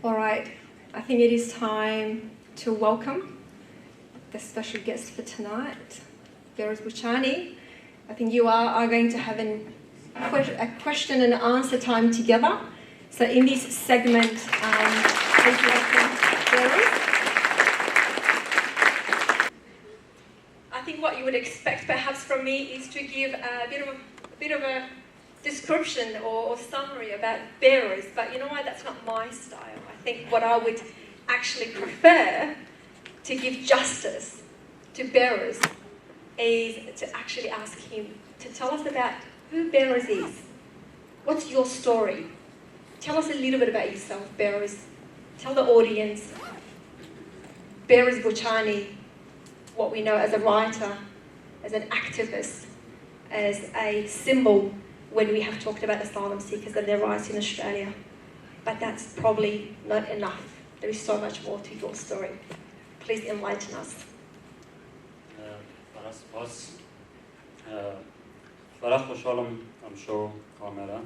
All right, I think it is time to welcome the special guest for tonight, Behrouz Boochani. I think you are going to have a question and answer time together. So in this segment, please welcome Behrouz. I think what you would expect perhaps from me is to give a bit of a description or summary about Behrouz, but you know what, that's not my style. I think what I would actually prefer to give justice to Behrouz is to actually ask him to tell us about who Behrouz is. What's your story? Tell us a little bit about yourself, Behrouz. Tell the audience, Behrouz Boochani, what we know as a writer, as an activist, as a symbol when we have talked about asylum seekers and their rights in Australia. But that's probably not enough. There is so much more to your story. Please enlighten us. برای خوشحالم ام شو کاملا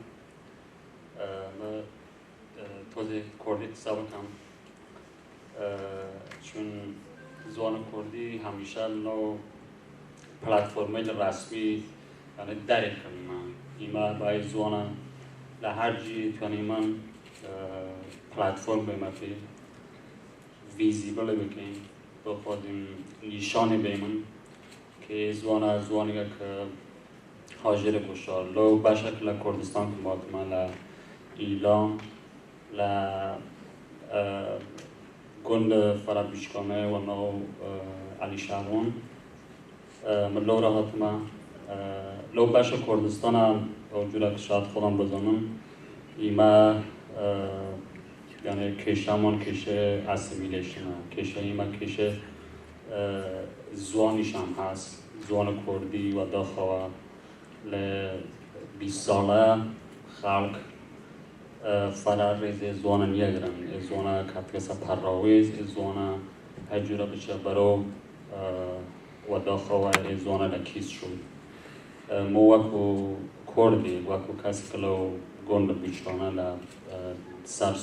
من توضیح کردی تصور کنم چون زبان کردی همیشه نو پلتفرم‌های رسمی یعنی درک کنم ایما باید زبان لهرجی توانی من پلتفرم بیمتی ویزیبل بکنیم با خودم نشانه بیمن که زبانی که حاضر کشار لو بشکل کردستان که مادم ل ایلام ل گند فرابیشکانه و نو علی شامون ملو راحت ما لو بشکل کردستان و جوره شاید خودم بزنم ایما یعنی کشمون کشه اسیمیلیشن کشه ایما کشه زوانیش هم هست زوان کردی و داخل ل 20 ساله خلق فرار ریز زوان نیگرن زوان کاتیسا پراویز زوان هجوره بچه برو و داخل زوان لکیس شد مو وکو کردی وکو کسی کلو گند بیشتانه ل سر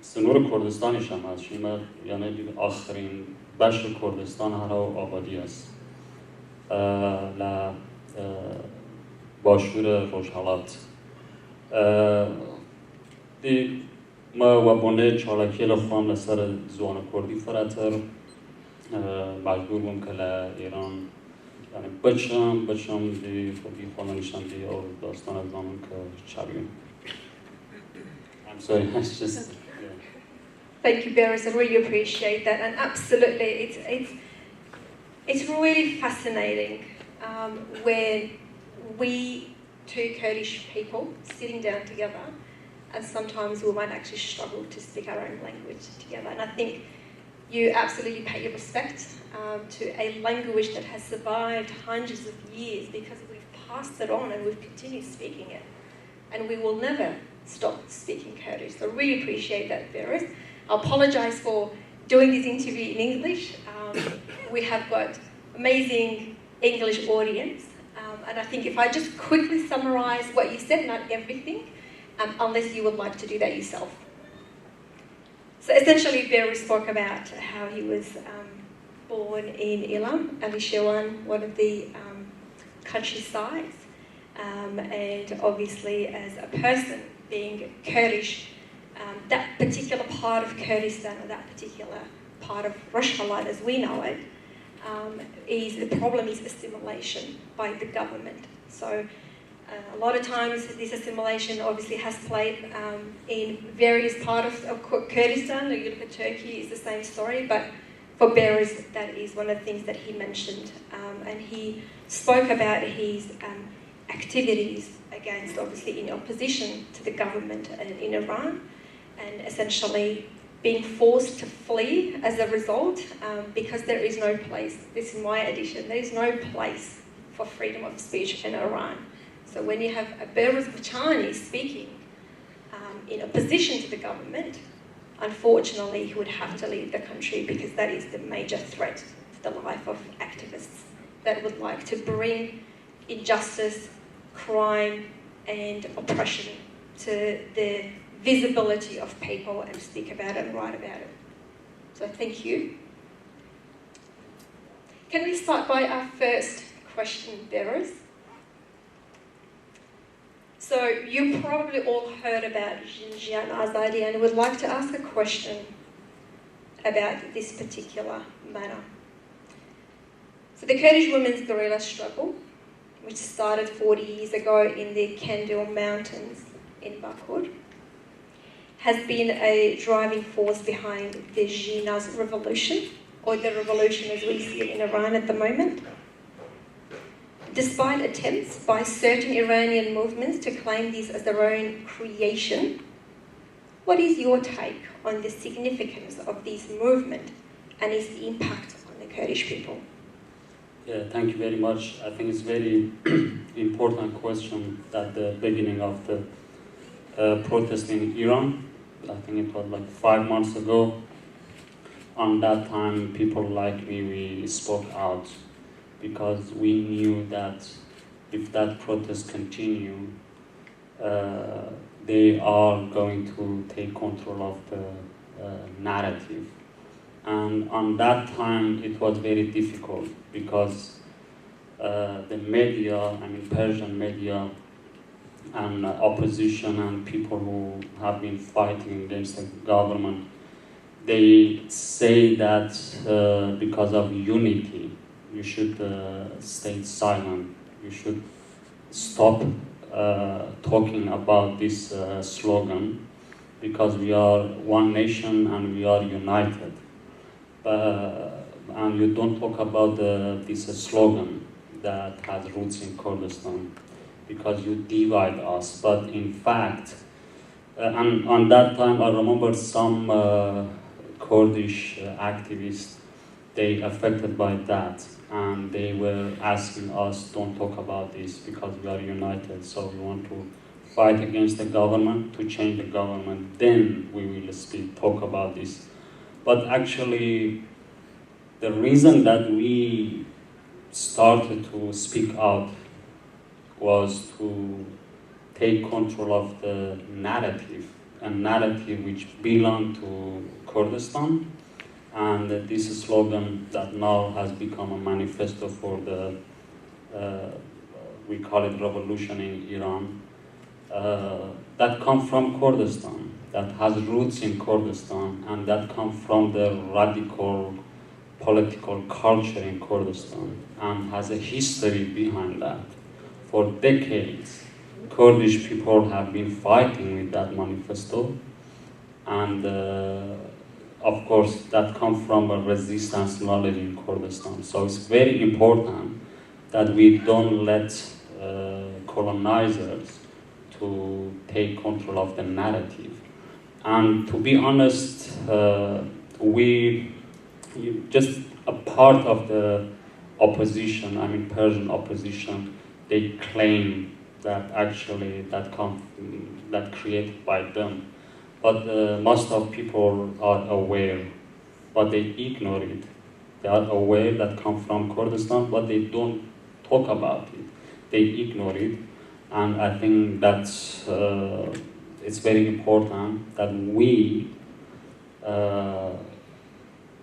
سنور کردستانیش هم هست شیما یعنی آخرین بخش کردستان هر آبادی است ل باشور روجهلات دی ما و بنده چالکی لخوام لسر زوان کردی فراتر مجبور بودم که ایران یعنی بچم دی خودنیشم دی اور داستان از نامون که چابیم. I'm sorry, it's just. Thank you, Behrouz. I really appreciate that, and absolutely, it's really fascinating when we two Kurdish people sitting down together, and sometimes we might actually struggle to speak our own language together. And I think you absolutely pay your respect to a language that has survived hundreds of years because we've passed it on and we've continued speaking it, and we will never stop speaking Kurdish. So I really appreciate that, Behrouz. I apologise for doing this interview in English. We have got amazing English audience, and I think if I just quickly summarise what you said, not everything, unless you would like to do that yourself. So essentially, Behrouz spoke about how he was born in Ilam, Alishewan, one of the countrysides, and obviously as a person being Kurdish, that particular part of Kurdistan, or that particular part of Rojhelat as we know it, the problem is assimilation by the government. So a lot of times this assimilation obviously has played in various parts of Kurdistan. You look at Turkey, it's the same story, but for Behrouz, that is one of the things that he mentioned. And he spoke about his activities against, obviously in opposition to the government in Iran, and essentially being forced to flee as a result because there is no place, this is my addition, there is no place for freedom of speech in Iran. So when you have a Behrouz Boochani speaking in opposition to the government, unfortunately he would have to leave the country because that is the major threat to the life of activists that would like to bring injustice, crime and oppression to the visibility of people and speak about it and write about it. So thank you. Can we start by our first question, Behrouz? So you probably all heard about Jinjian Azadi and would like to ask a question about this particular matter. So the Kurdish women's guerrilla struggle, which started 40 years ago in the Kendil Mountains in Bakur, has been a driving force behind the Jinaz revolution, or the revolution as we see it in Iran at the moment. Despite attempts by certain Iranian movements to claim this as their own creation, what is your take on the significance of this movement and its impact on the Kurdish people? Yeah, thank you very much. I think it's very important question at the beginning of the protest in Iran. I think it was like 5 months ago. On that time, people like me, we spoke out because we knew that if that protest continue, they are going to take control of the narrative. And on that time, it was very difficult because the media, I mean Persian media, and opposition and people who have been fighting against the government, they say that because of unity, you should stay silent. You should stop talking about this slogan because we are one nation and we are united. And you don't talk about this slogan that has roots in Kurdistan because you divide us. But in fact, and on that time I remember some Kurdish activists, they affected by that, and they were asking us, don't talk about this because we are united, so we want to fight against the government, to change the government, then we will talk about this. But actually, the reason that we started to speak out was to take control of the narrative, a narrative which belonged to Kurdistan, and this slogan that now has become a manifesto for the, we call it revolution in Iran, that come from Kurdistan, that has roots in Kurdistan, and that come from the radical political culture in Kurdistan, and has a history behind that. For decades, Kurdish people have been fighting with that manifesto, and of course that comes from a resistance knowledge in Kurdistan. So it's very important that we don't let colonizers to take control of the narrative. And to be honest, just a part of the opposition, I mean Persian opposition, they claim that actually that created by them. But most of people are aware, but they ignore it. They are aware that come from Kurdistan, but they don't talk about it. They ignore it, and I think that's it's very important that we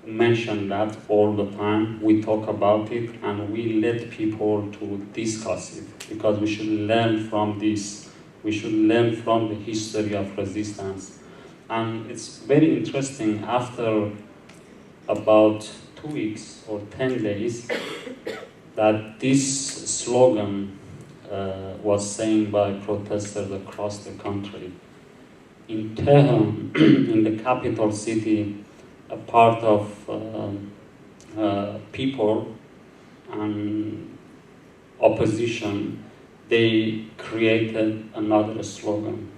mention that all the time. We talk about it, and we let people to discuss it, because we should learn from this. We should learn from the history of resistance. And it's very interesting, after about 2 weeks or 10 days, that this slogan was saying by protesters across the country. In Tehran, in the capital city, a part of people and opposition, they created another slogan,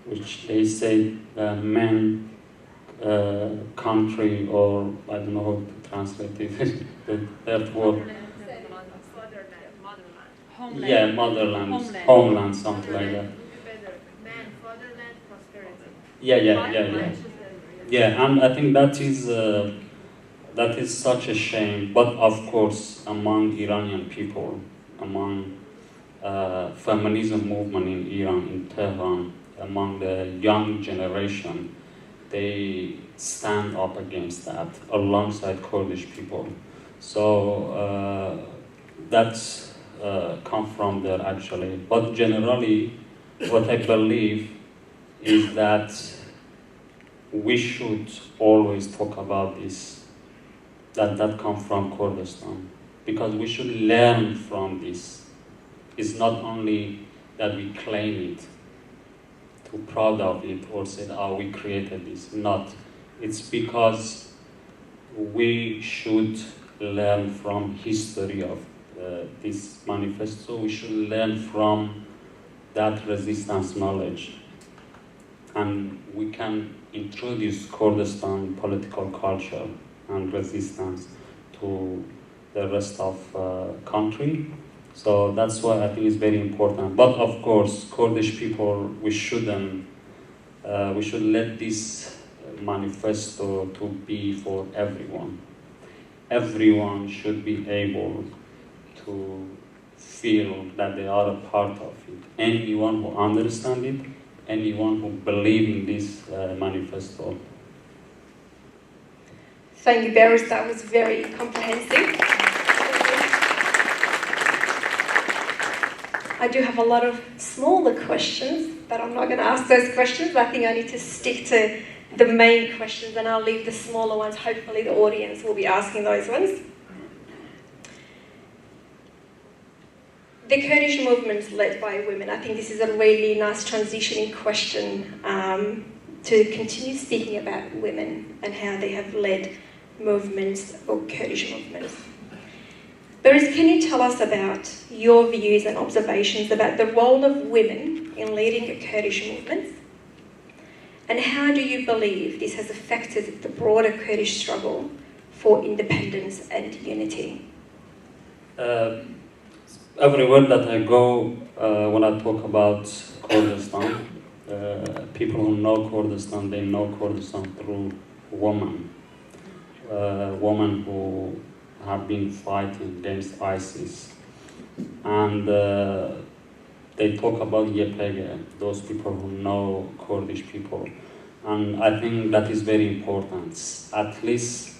which they say men, country, or I don't know how to translate it, the third word. Homeland. Yeah, motherland, homeland, something like that. Man, fatherland, prosperity. Yeah, and I think that is such a shame. But of course, among Iranian people, among feminism movement in Iran, in Tehran, among the young generation, they stand up against that alongside Kurdish people. So that's come from there actually. But generally, what I believe is that we should always talk about this, that come from Kurdistan, because we should learn from this. It's not only that we claim it, too proud of it, or said, oh, we created this. Not. It's because we should learn from history of this manifesto. We should learn from that resistance knowledge. And we can introduce Kurdistan political culture and resistance to the rest of country. So that's why I think it's very important. But of course, Kurdish people, we should let this manifesto to be for everyone. Everyone should be able to feel that they are a part of it. Anyone who understands it, anyone who believes in this manifesto. Thank you, Behrouz. That was very comprehensive. I do have a lot of smaller questions, but I'm not going to ask those questions. I think I need to stick to the main questions, and I'll leave the smaller ones. Hopefully the audience will be asking those ones. The Kurdish movement led by women. I think this is a really nice transitioning question to continue speaking about women and how they have led movements or Kurdish movements. Behrouz, can you tell us about your views and observations about the role of women in leading a Kurdish movement? And how do you believe this has affected the broader Kurdish struggle for independence and unity? Everywhere that I go, when I talk about Kurdistan, people who know Kurdistan, they know Kurdistan through women. Women who have been fighting against ISIS. And they talk about YPG, those people who know Kurdish people. And I think that is very important. At least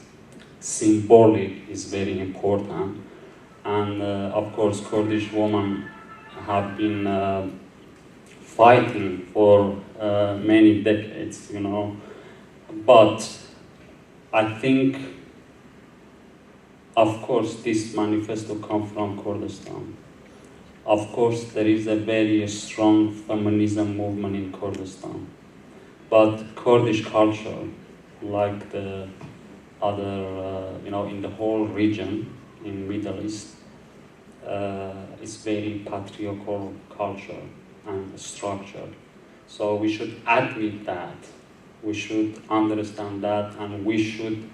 symbolic is very important. And of course, Kurdish women have been fighting for many decades, you know. But I think, of course, this manifesto comes from Kurdistan. Of course, there is a very strong feminism movement in Kurdistan. But Kurdish culture, like the other, in the whole region, in Middle East, is very patriarchal culture and structure. So we should admit that. We should understand that, and we should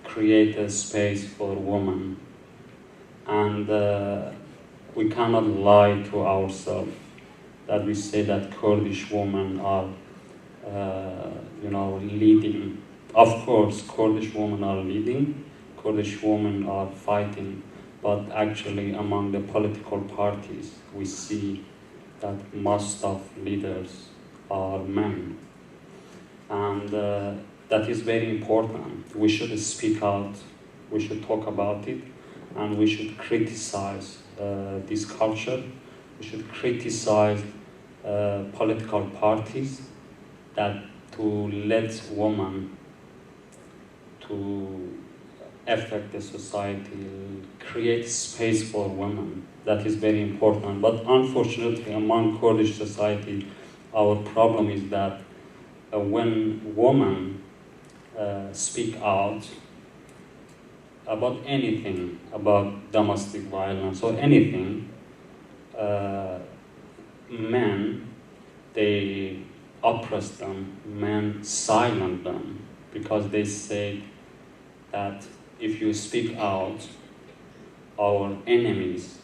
create a space for women. And we cannot lie to ourselves that we say that Kurdish women are, leading. Of course, Kurdish women are leading, Kurdish women are fighting, but actually among the political parties, we see that most of leaders are men. And that is very important. We should speak out, we should talk about it, and we should criticize this culture. We should criticize political parties that to let women to affect the society, create space for women. That is very important. But unfortunately, among Kurdish society, our problem is that when women speak out about anything, about domestic violence or anything, men, they oppress them, men silence them, because they say that if you speak out, our enemies,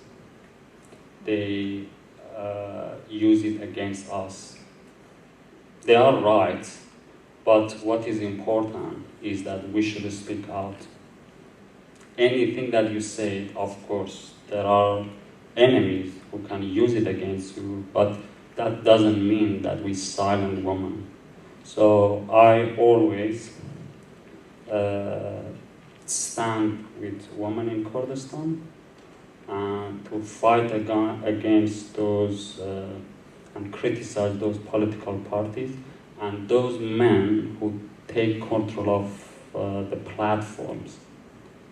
they use it against us. They are right, but what is important is that we should speak out. Anything that you say, of course, there are enemies who can use it against you, but that doesn't mean that we silence women. So I always stand with women in Kurdistan and to fight against those and criticize those political parties and those men who take control of the platforms.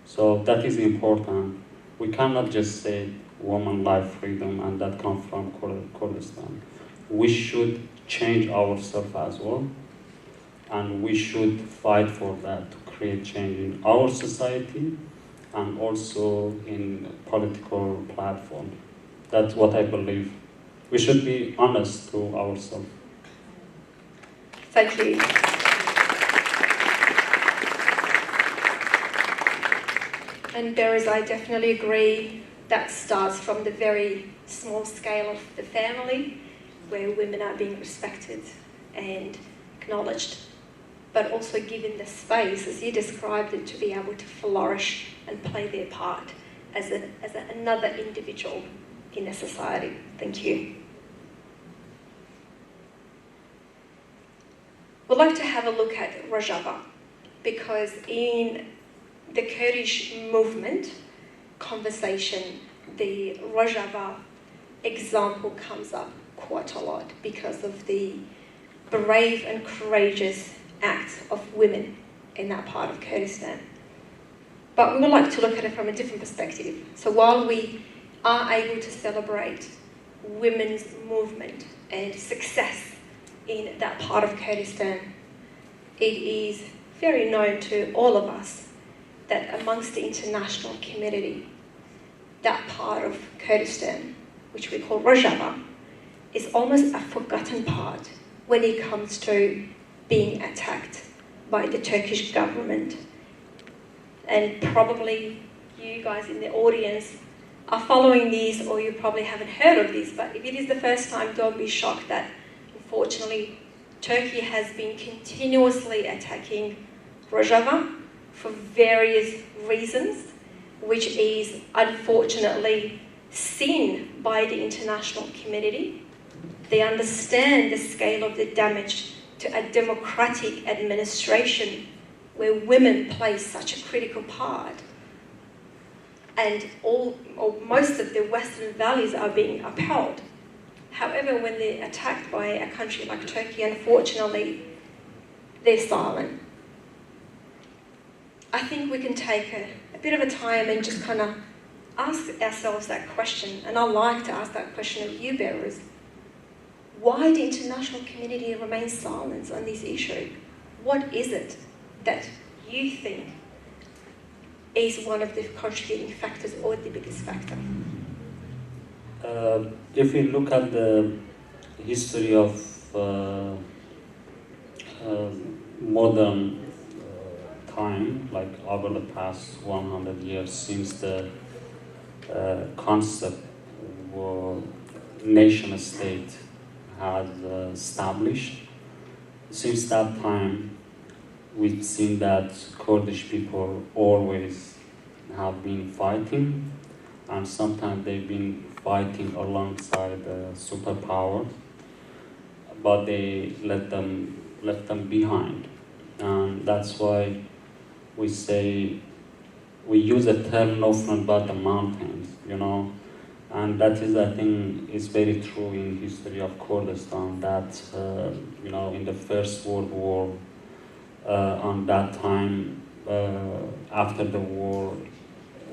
So that is important. We cannot just say woman life freedom and that comes from Kurdistan. We should change ourselves as well, and we should fight for that to create change in our society and also in political platform. That's what I believe. We should be honest to ourselves. Thank you. And Behrouz, I definitely agree. That starts from the very small scale of the family, where women are being respected and acknowledged, but also given the space, as you described it, to be able to flourish and play their part as another individual in a society. Thank you. We'd like to have a look at Rojava, because in the Kurdish movement conversation, the Rojava example comes up quite a lot because of the brave and courageous acts of women in that part of Kurdistan. But we would like to look at it from a different perspective. So while we are able to celebrate women's movement and success in that part of Kurdistan, it is very known to all of us that amongst the international community, that part of Kurdistan, which we call Rojava, is almost a forgotten part when it comes to being attacked by the Turkish government. And probably you guys in the audience are following these, or you probably haven't heard of this, but if it is the first time, don't be shocked that unfortunately Turkey has been continuously attacking Rojava for various reasons, which is unfortunately seen by the international community. They understand the scale of the damage to a democratic administration where women play such a critical part. And most of the Western values are being upheld. However, when they're attacked by a country like Turkey, unfortunately, they're silent. I think we can take a bit of a time and just kind of ask ourselves that question, and I'd like to ask that question of you, Behrouz. Why the international community remains silent on this issue? What is it that you think is one of the contributing factors or the biggest factor? If we look at the history of modern time, like over the past 100 years, since the concept of nation state has established, since that time we've seen that Kurdish people always have been fighting, and sometimes they've been fighting alongside the superpower, but they left them behind. And that's why we use the term "no front but the mountains," and that is, I think, is very true in history of Kurdistan. That in the First World War, on that time, after the war,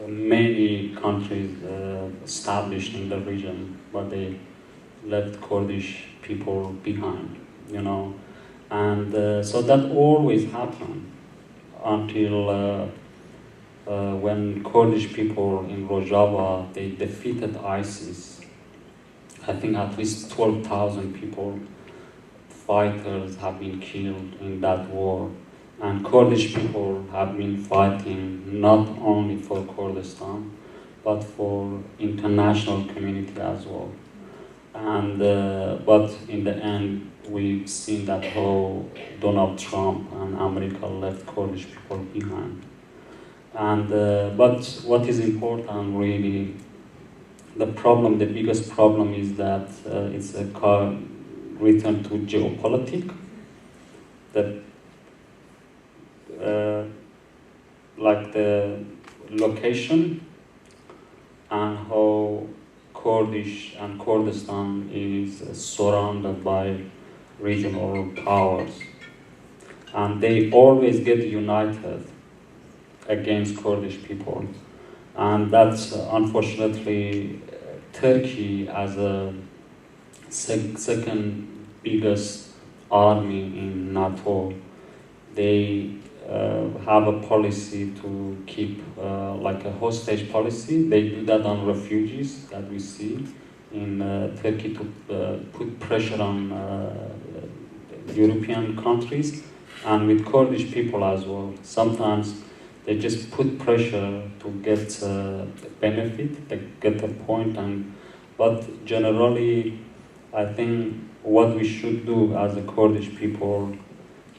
many countries established in the region, but they left Kurdish people behind, and so that always happened until when Kurdish people in Rojava, they defeated ISIS. I think at least 12,000 people, fighters, have been killed in that war. And Kurdish people have been fighting not only for Kurdistan, but for international community as well. And but in the end, we've seen that how Donald Trump and America left Kurdish people behind. And but what is important really, the biggest problem is that it's a return to geopolitics. That like the location and how Kurdish and Kurdistan is surrounded by regional powers, and they always get united against Kurdish people, and that's unfortunately Turkey as a second biggest army in NATO. They have a policy to keep like a hostage policy. They do that on refugees that we see in Turkey to put pressure on European countries and with Kurdish people as well. Sometimes they just put pressure to get benefit, they get a point, but generally I think what we should do as a Kurdish people,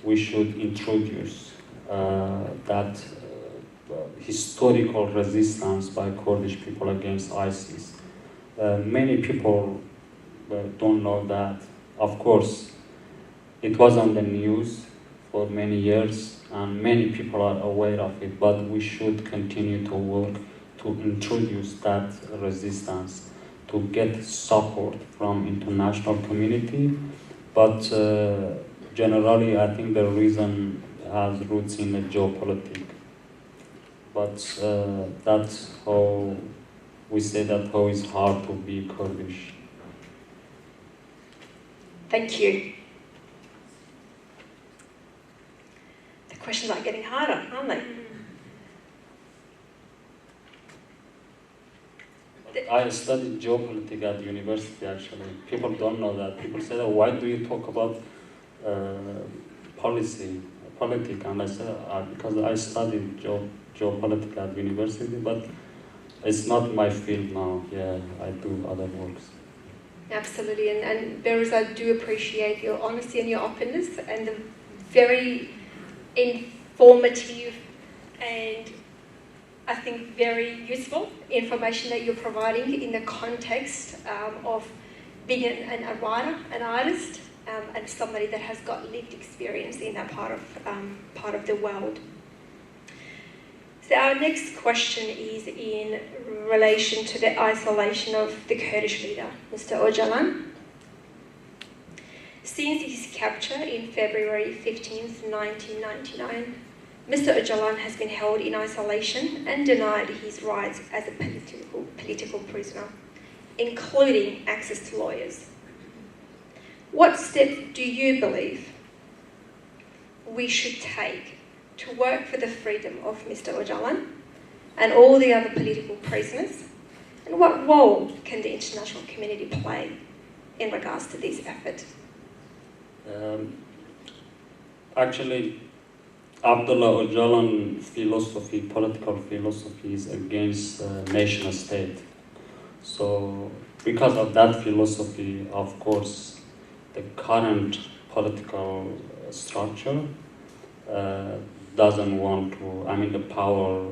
we should introduce that historical resistance by Kurdish people against ISIS. Many people don't know that. Of course, it was on the news for many years and many people are aware of it, but we should continue to work to introduce that resistance, to get support from international community. But generally, I think the reason has roots in the geopolitics. But that's how we say that how it's hard to be Kurdish. Thank you. The questions are getting harder, aren't they? I studied geopolitics at university actually. People don't know that. People say, oh, why do you talk about politics? And I said, because I studied geopolitics at university, but it's not my field now. Yeah, I do other works. Absolutely, and Behrouz, I do appreciate your honesty and your openness and the very informative and I think very useful information that you're providing in the context of being a writer, an artist, and somebody that has got lived experience in that part of the world. So our next question is in relation to the isolation of the Kurdish leader, Mr. Öcalan. Since his capture in February 15th, 1999, Mr. Öcalan has been held in isolation and denied his rights as a political prisoner, including access to lawyers. What steps do you believe we should take to work for the freedom of Mr. Öcalan and all the other political prisoners? And what role can the international community play in regards to this effort? Actually, Abdullah Öcalan's philosophy, political philosophy, is against nation state. So, because of that philosophy, of course, the current political structure doesn't want to, the power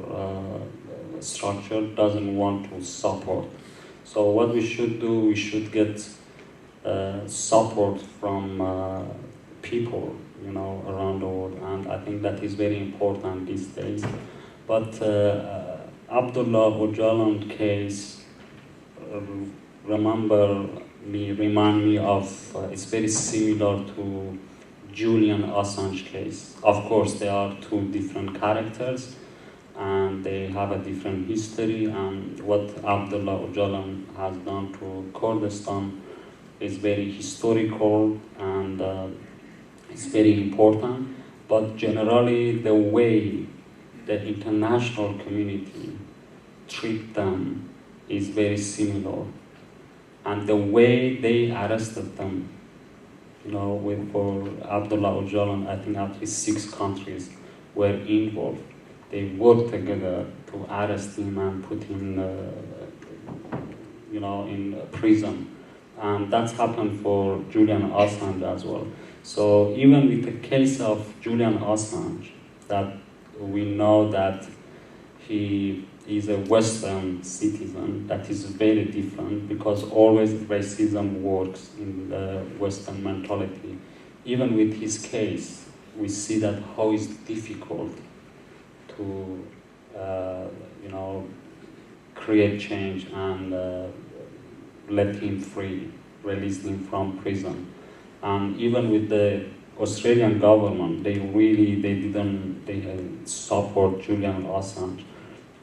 structure doesn't want to support. So what we should do, we should get support from people, around the world, and I think that is very important these days. But Abdullah Öcalan case remind me of, it's very similar to Julian Assange case. Of course, they are two different characters and they have a different history, and what Abdullah Öcalan has done to Kurdistan is very historical and it's very important. But generally, the way the international community treat them is very similar. And the way they arrested them, for Abdullah Öcalan, I think at least 6 countries were involved. They worked together to arrest him and put him, in prison. And that's happened for Julian Assange as well. So even with the case of Julian Assange, that we know that he is a Western citizen. That is very different, because always racism works in the Western mentality. Even with his case, we see that how it's difficult to, create change and let him free, release him from prison. And even with the Australian government, they didn't support Julian Assange.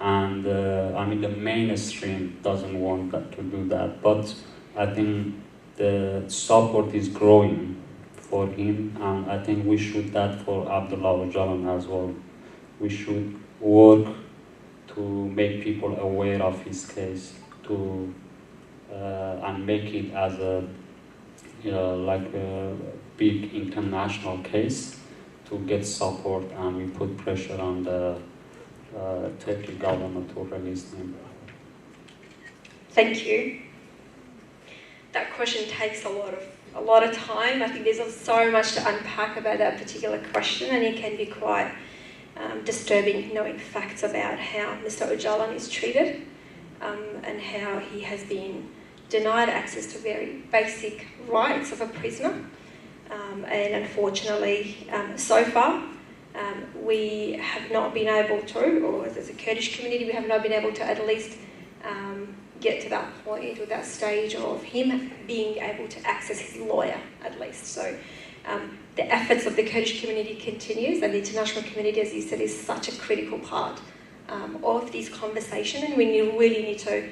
And the mainstream doesn't want to do that. But I think the support is growing for him, and I think we should that for Abdullah Öcalan as well. We should work to make people aware of his case, and make it as a big international case to get support, and we put pressure on the Turkey government to release him. Thank you. That question takes a lot of time. I think there's so much to unpack about that particular question, and it can be quite disturbing knowing facts about how Mr. Öcalan is treated, and how he has been denied access to very basic rights of a prisoner. And unfortunately, so far, we have not been able to, or as a Kurdish community, we have not been able to at least get to that point or that stage of him being able to access his lawyer, at least. So the efforts of the Kurdish community continues, and the international community, as you said, is such a critical part of this conversation, and we really need to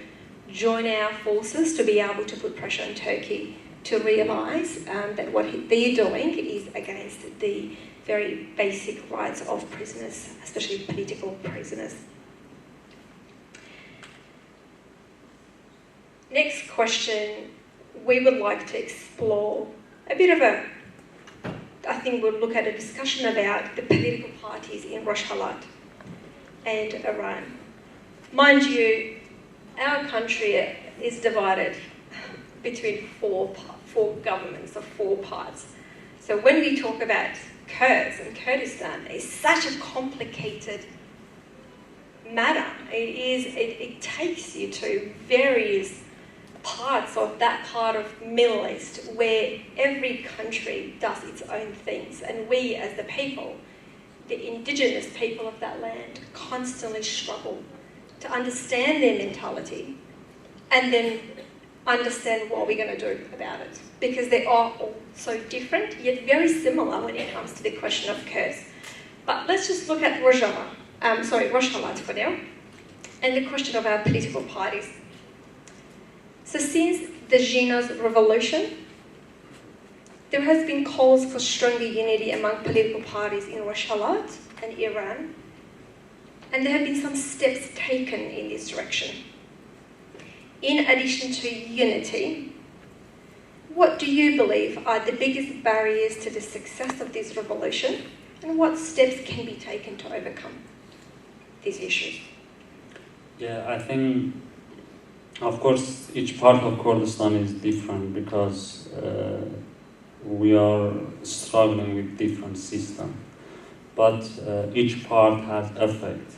join our forces to be able to put pressure on Turkey to realise that what they're doing is against the very basic rights of prisoners, especially political prisoners. Next question, we would like to explore a bit of I think we'll look at a discussion about the political parties in Rojhelat and Iran. Mind you, our country is divided between four governments of four parts. So when we talk about Kurds and Kurdistan, it's such a complicated matter. It takes you to various parts of that part of Middle East where every country does its own things, and we as the people, the indigenous people of that land, constantly struggle to understand their mentality and then understand what we're going to do about it, because they are all so different yet very similar when it comes to the question of Kurds. But let's just look at Rojhelat for now, and the question of our political parties. So since the Jinnah's revolution, there has been calls for stronger unity among political parties in Rojhelat and Iran, and there have been some steps taken in this direction. In addition to unity, what do you believe are the biggest barriers to the success of this revolution, and what steps can be taken to overcome these issues? Yeah, I think, of course, each part of Kurdistan is different, because we are struggling with different systems. But each part has effect,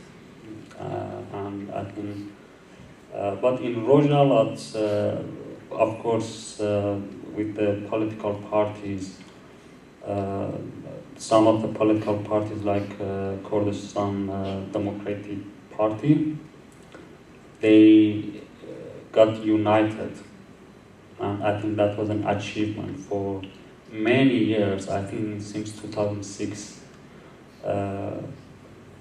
and I think. But in Rojhelat, of course, with the political parties, some of the political parties like Kurdistan Democratic Party, they got united, and I think that was an achievement for many years. I think since 2006,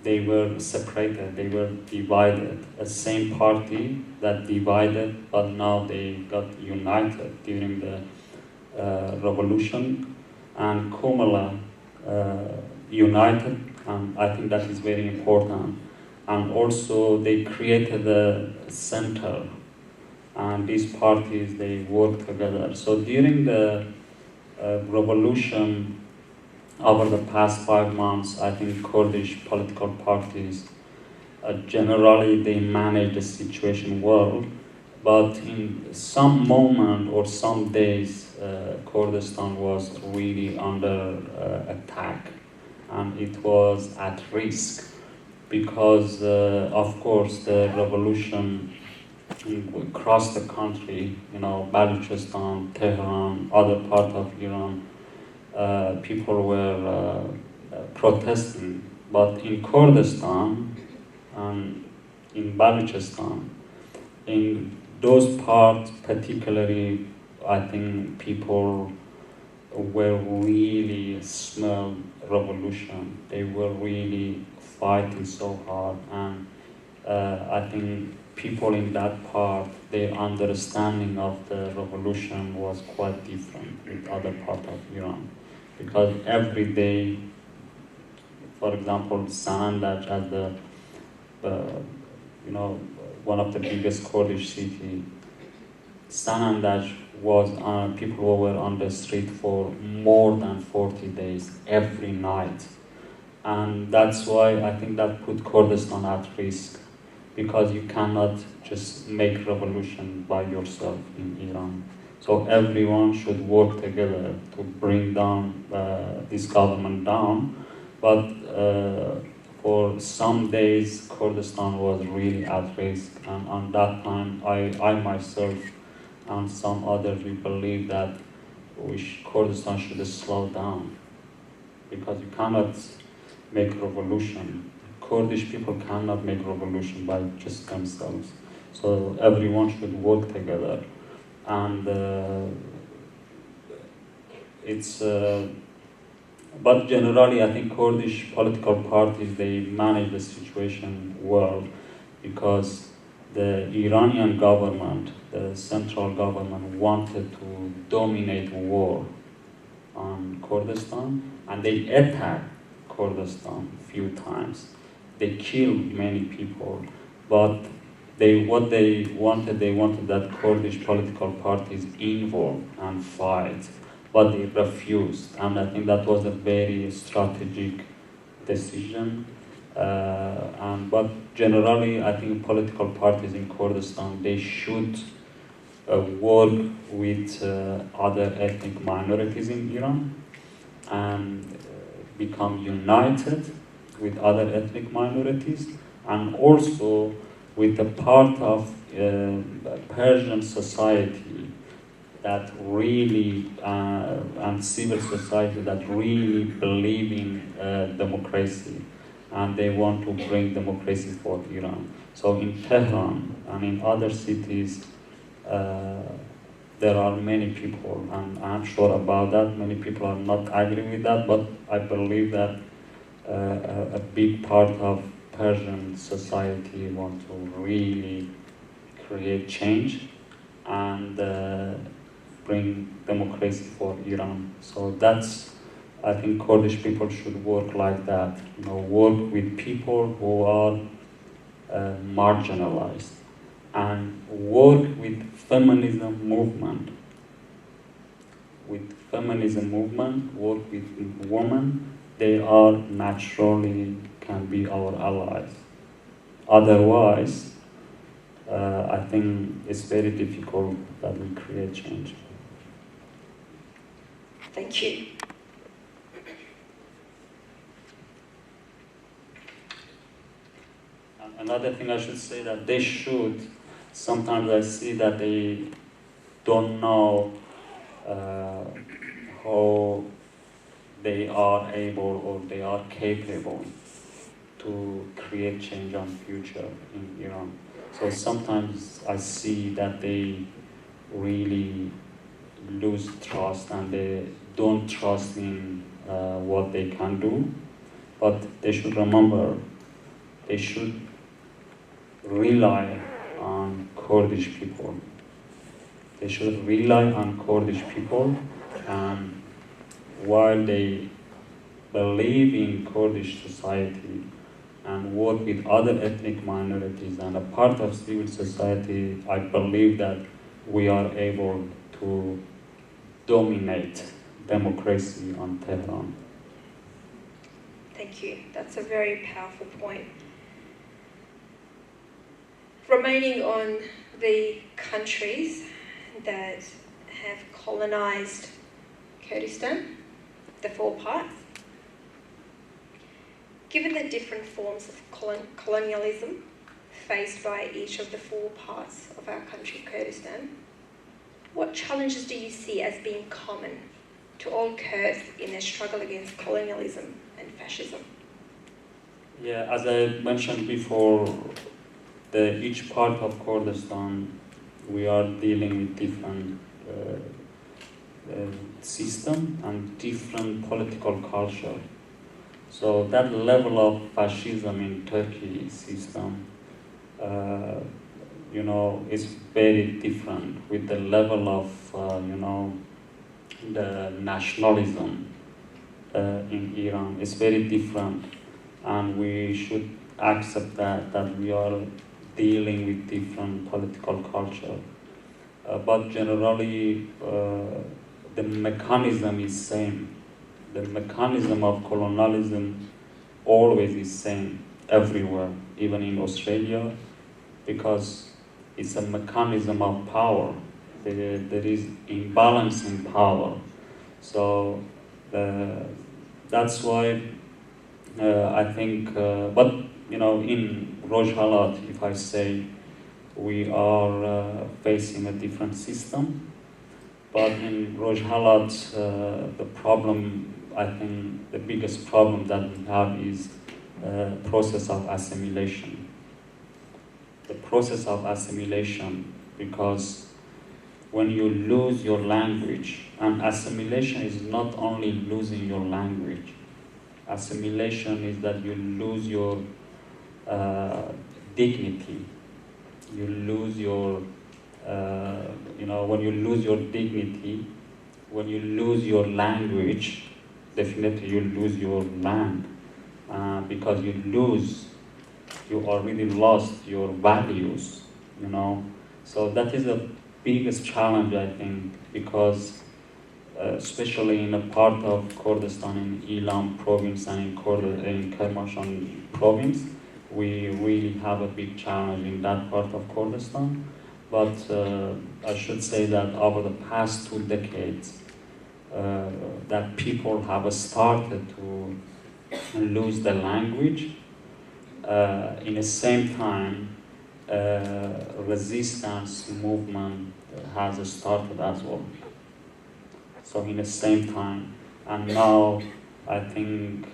they were separated, they were divided. The same party that divided, but now they got united during the revolution, and Komala united, and I think that is very important. And also they created a center, and these parties, they work together. So during the revolution, over the past 5 months, I think Kurdish political parties, generally they manage the situation well, but in some moment or some days, Kurdistan was really under attack, and it was at risk, because of course the revolution across the country, Balochistan, Tehran, other part of Iran, people were protesting. But in Kurdistan and in Balochistan, in those parts particularly, I think people were really smelled revolution. They were really fighting so hard, and I think people in that part, their understanding of the revolution was quite different with other part of Iran, because every day, for example, Sanandaj as one of the biggest Kurdish city, Sanandaj was people were on the street for more than 40 days every night, and that's why I think that put Kurdistan at risk, because you cannot just make revolution by yourself in Iran. So everyone should work together to bring down this government down. But for some days, Kurdistan was really at risk, and on that time, I myself and some others, we believe that Kurdistan should slow down, because you cannot make revolution. Kurdish people cannot make revolution by just themselves. So everyone should work together. And but generally I think Kurdish political parties, they manage the situation well, because the Iranian government, the central government, wanted to dominate war on Kurdistan, and they attacked Kurdistan a few times. They killed many people, but they wanted that Kurdish political parties involve and fight, but they refused, and I think that was a very strategic decision. But generally, I think political parties in Kurdistan, they should work with other ethnic minorities in Iran and become united with other ethnic minorities, and also with a part of Persian society that really, and civil society that really believe in democracy, and they want to bring democracy for Iran. So in Tehran and in other cities, there are many people, and I'm sure about that, many people are not agree with that, but I believe that a big part of Persian society want to really create change and bring democracy for Iran. So that's, I think Kurdish people should work like that, work with people who are marginalized, and work with feminism movement. With feminism movement, work with women, they are naturally can be our allies. Otherwise, I think it's very difficult that we create change. Thank you. Another thing I should say, that they should, sometimes I see that they don't know how they are able or they are capable to create change on future in Iran. So sometimes I see that they really lose trust, and they don't trust in what they can do. But they should remember, they should rely on Kurdish people. They should rely on Kurdish people, and while they believe in Kurdish society and work with other ethnic minorities and a part of civil society, I believe that we are able to dominate democracy on Tehran. Thank you. That's a very powerful point. Remaining on the countries that have colonized Kurdistan, the 4 parts, Given the different forms of colonialism faced by each of the four parts of our country, Kurdistan, what challenges do you see as being common to all Kurds in their struggle against colonialism and fascism? Yeah, as I mentioned before, each part of Kurdistan, we are dealing with different system and different political culture. So that level of fascism in Turkey system, is very different with the level of, the nationalism in Iran. It's very different, and we should accept that we are dealing with different political culture. But generally, the mechanism is same. The mechanism of colonialism always is same everywhere, even in Australia, because it's a mechanism of power. There is imbalance in power. So that's why I think, but in Rojhelat, if I say, we are facing a different system. But in Rojhelat, the problem, I think the biggest problem that we have is process of assimilation. The process of assimilation, because when you lose your language, and assimilation is not only losing your language, assimilation is that you lose your dignity. You lose your, when you lose your dignity, when you lose your language, definitely you lose your land, because you already lost your values, So that is the biggest challenge, I think, because especially in a part of Kurdistan, in Ilam province and in Kermanshah province, we really have a big challenge in that part of Kurdistan. But I should say that over the past 2 decades, that people have started to lose the language. In the same time, resistance movement has started as well. So in the same time, and now I think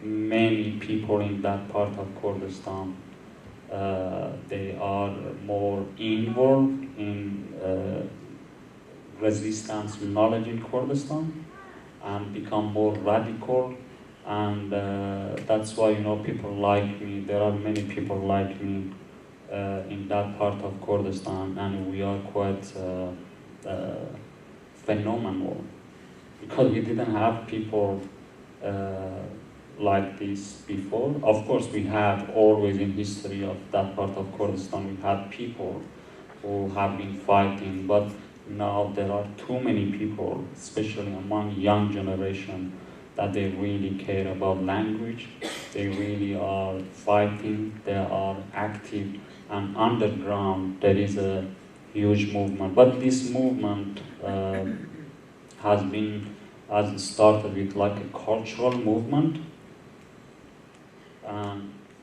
many people in that part of Kurdistan, they are more involved in resistance knowledge in Kurdistan and become more radical, and that's why people like me. There are many people like me in that part of Kurdistan, and we are quite phenomenal, because we didn't have people like this before. Of course, we had always in history of that part of Kurdistan, we had people who have been fighting, but now there are too many people, especially among young generation, that they really care about language. They really are fighting, they are active, and underground there is a huge movement. But this movement has started with like a cultural movement.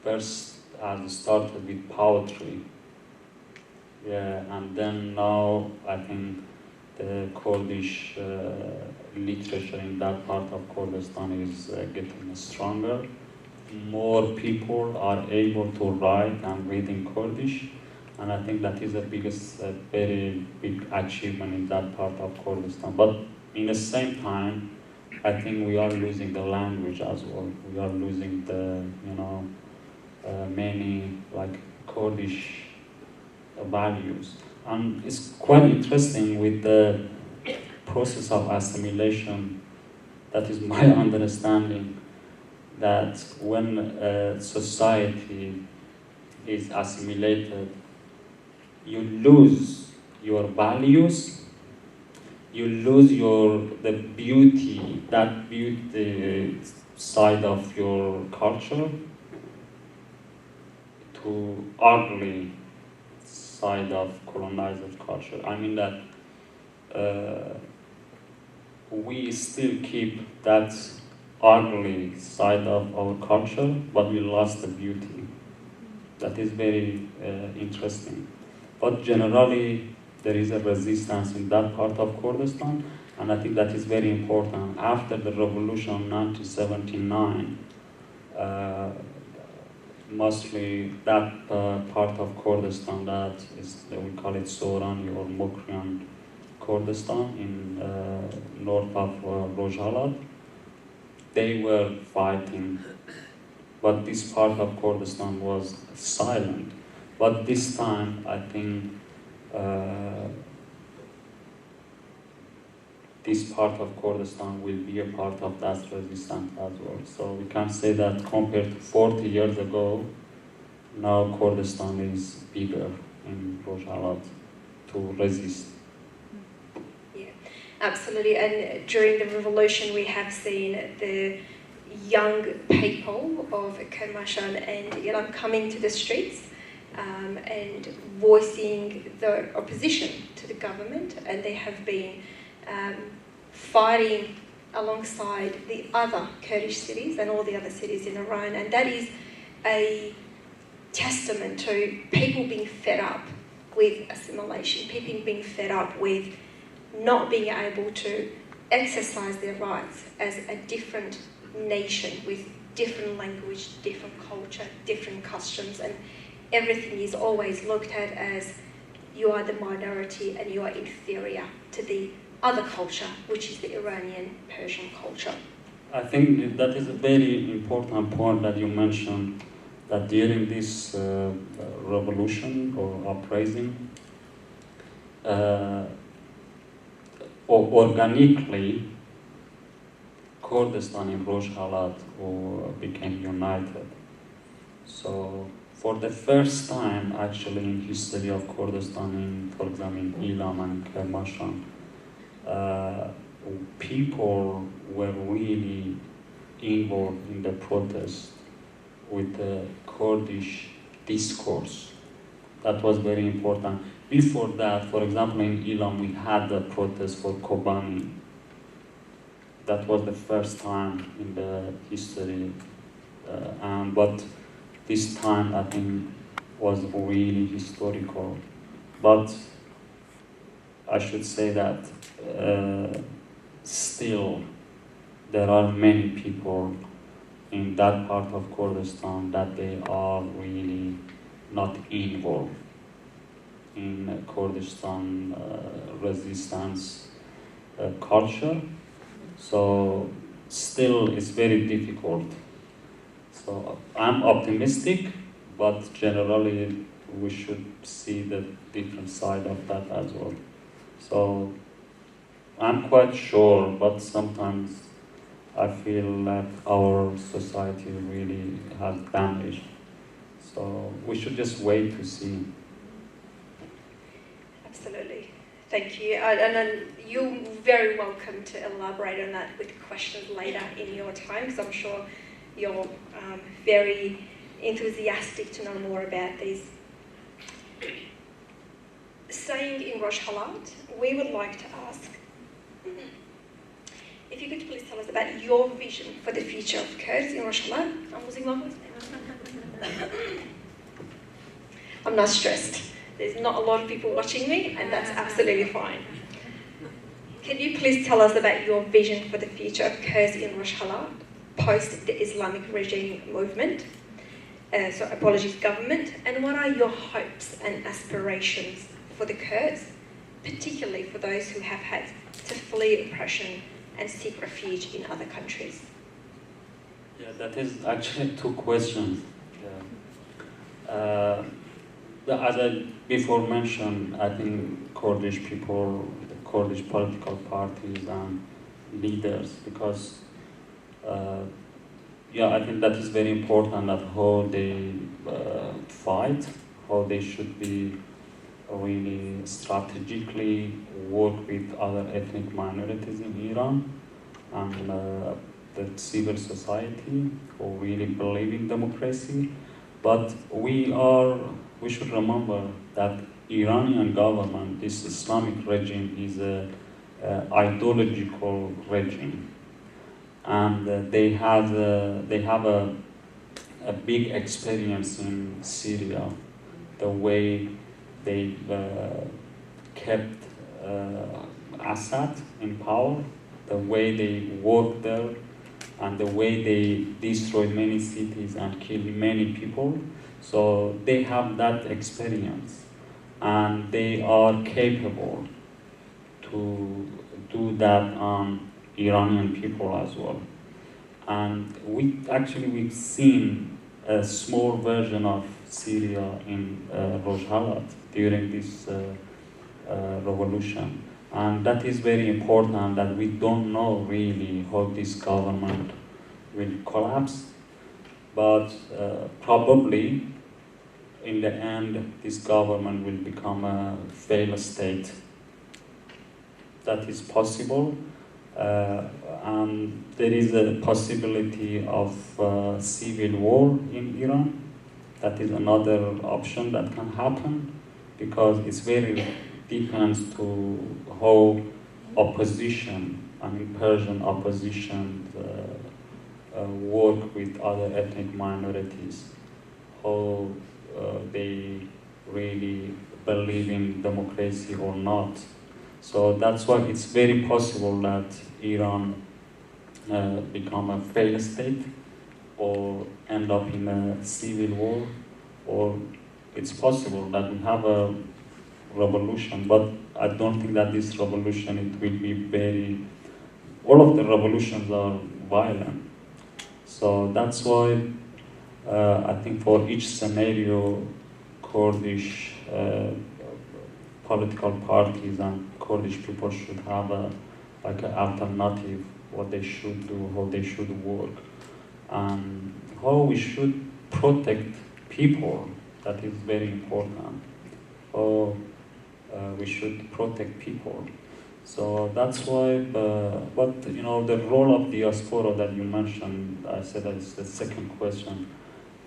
First has started with poetry. And then now I think the Kurdish literature in that part of Kurdistan is getting stronger. More people are able to write and read in Kurdish, and I think that is the biggest, very big achievement in that part of Kurdistan. But in the same time, I think we are losing the language as well. We are losing the, many like Kurdish values. And it's quite interesting with the process of assimilation. That is my understanding, that when a society is assimilated, you lose your values, you lose the beauty, that beauty side of your culture, to ugly side of colonized culture. I mean that we still keep that ugly side of our culture, but we lost the beauty. That is very interesting. But generally, there is a resistance in that part of Kurdistan, and I think that is very important. After the revolution of 1979, mostly that part of Kurdistan that is, we call it Sorani or Mukrian Kurdistan in north of Rojhelat, they were fighting, but this part of Kurdistan was silent. But this time, I think this part of Kurdistan will be a part of that resistance as well. So we can say that compared to 40 years ago, now Kurdistan is bigger in Rojhelat to resist. Yeah, absolutely. And during the revolution, we have seen the young people of Kermanshah and Iran coming to the streets and voicing their opposition to the government, and they have been fighting alongside the other Kurdish cities and all the other cities in Iran, and that is a testament to people being fed up with assimilation, people being fed up with not being able to exercise their rights as a different nation with different language, different culture, different customs, and everything is always looked at as you are the minority and you are inferior to the other culture, which is the Iranian Persian culture. I think that is a very important point that you mentioned, that during this revolution or uprising, organically, Kurdistan and Rojhelat became united. So for the first time, actually, in history of Kurdistan, for example, in Ilam and Kermanshah, people were really involved in the protest with the Kurdish discourse. That was very important. Before that, for example, in Ilam, we had the protest for Kobani. That was the first time in the history. But this time, I think, was really historical. But I should say that still there are many people in that part of Kurdistan that they are really not involved in Kurdistan resistance culture. So still it's very difficult. So I'm optimistic, but generally we should see the different side of that as well. So I'm quite sure, but sometimes I feel that our society really has damaged. So we should just wait to see. Absolutely. Thank you. And you're very welcome to elaborate on that with questions later in your time, because I'm sure you're very enthusiastic to know more about these. Staying in Rojhelat, we would like to ask if you could please tell us about your vision for the future of Kurds in Rojhelat. I'm losing my voice. I'm not stressed. There's not a lot of people watching me, and that's absolutely fine. Can you please tell us about your vision for the future of Kurds in Rojhelat post the Islamic regime movement? Government, and what are your hopes and aspirations for the Kurds, particularly for those who have had to flee oppression and seek refuge in other countries? Yeah, that is actually two questions. As I before mentioned, I think Kurdish people, the Kurdish political parties and leaders, because I think that is very important, that how they fight, how they should be really strategically work with other ethnic minorities in Iran, and the civil society who really believe in democracy. But we should remember that Iranian government, this Islamic regime, is a ideological regime. and they have a big experience in Syria, the way they kept Assad in power, the way they worked there, and the way they destroyed many cities and killed many people. So they have that experience, and they are capable to do that on Iranian people as well. And we've seen a small version of Syria in Rojhelat during this revolution. And that is very important, that we don't know really how this government will collapse, but probably in the end this government will become a failed state. That is possible. And there is a possibility of civil war in Iran. That is another option that can happen, because it's very depends to how opposition, I mean Persian opposition, work with other ethnic minorities, how they really believe in democracy or not. So that's why it's very possible that Iran become a failed state or end up in a civil war, or it's possible that we have a revolution, but I don't think that this revolution, it will be very, all of the revolutions are violent. So that's why I think for each scenario, Kurdish political parties and Kurdish people should have like an alternative, what they should do, how they should work, and how we should protect people. That is very important. How we should protect people. So that's why, but you know, the role of diaspora that you mentioned, I said that is the second question,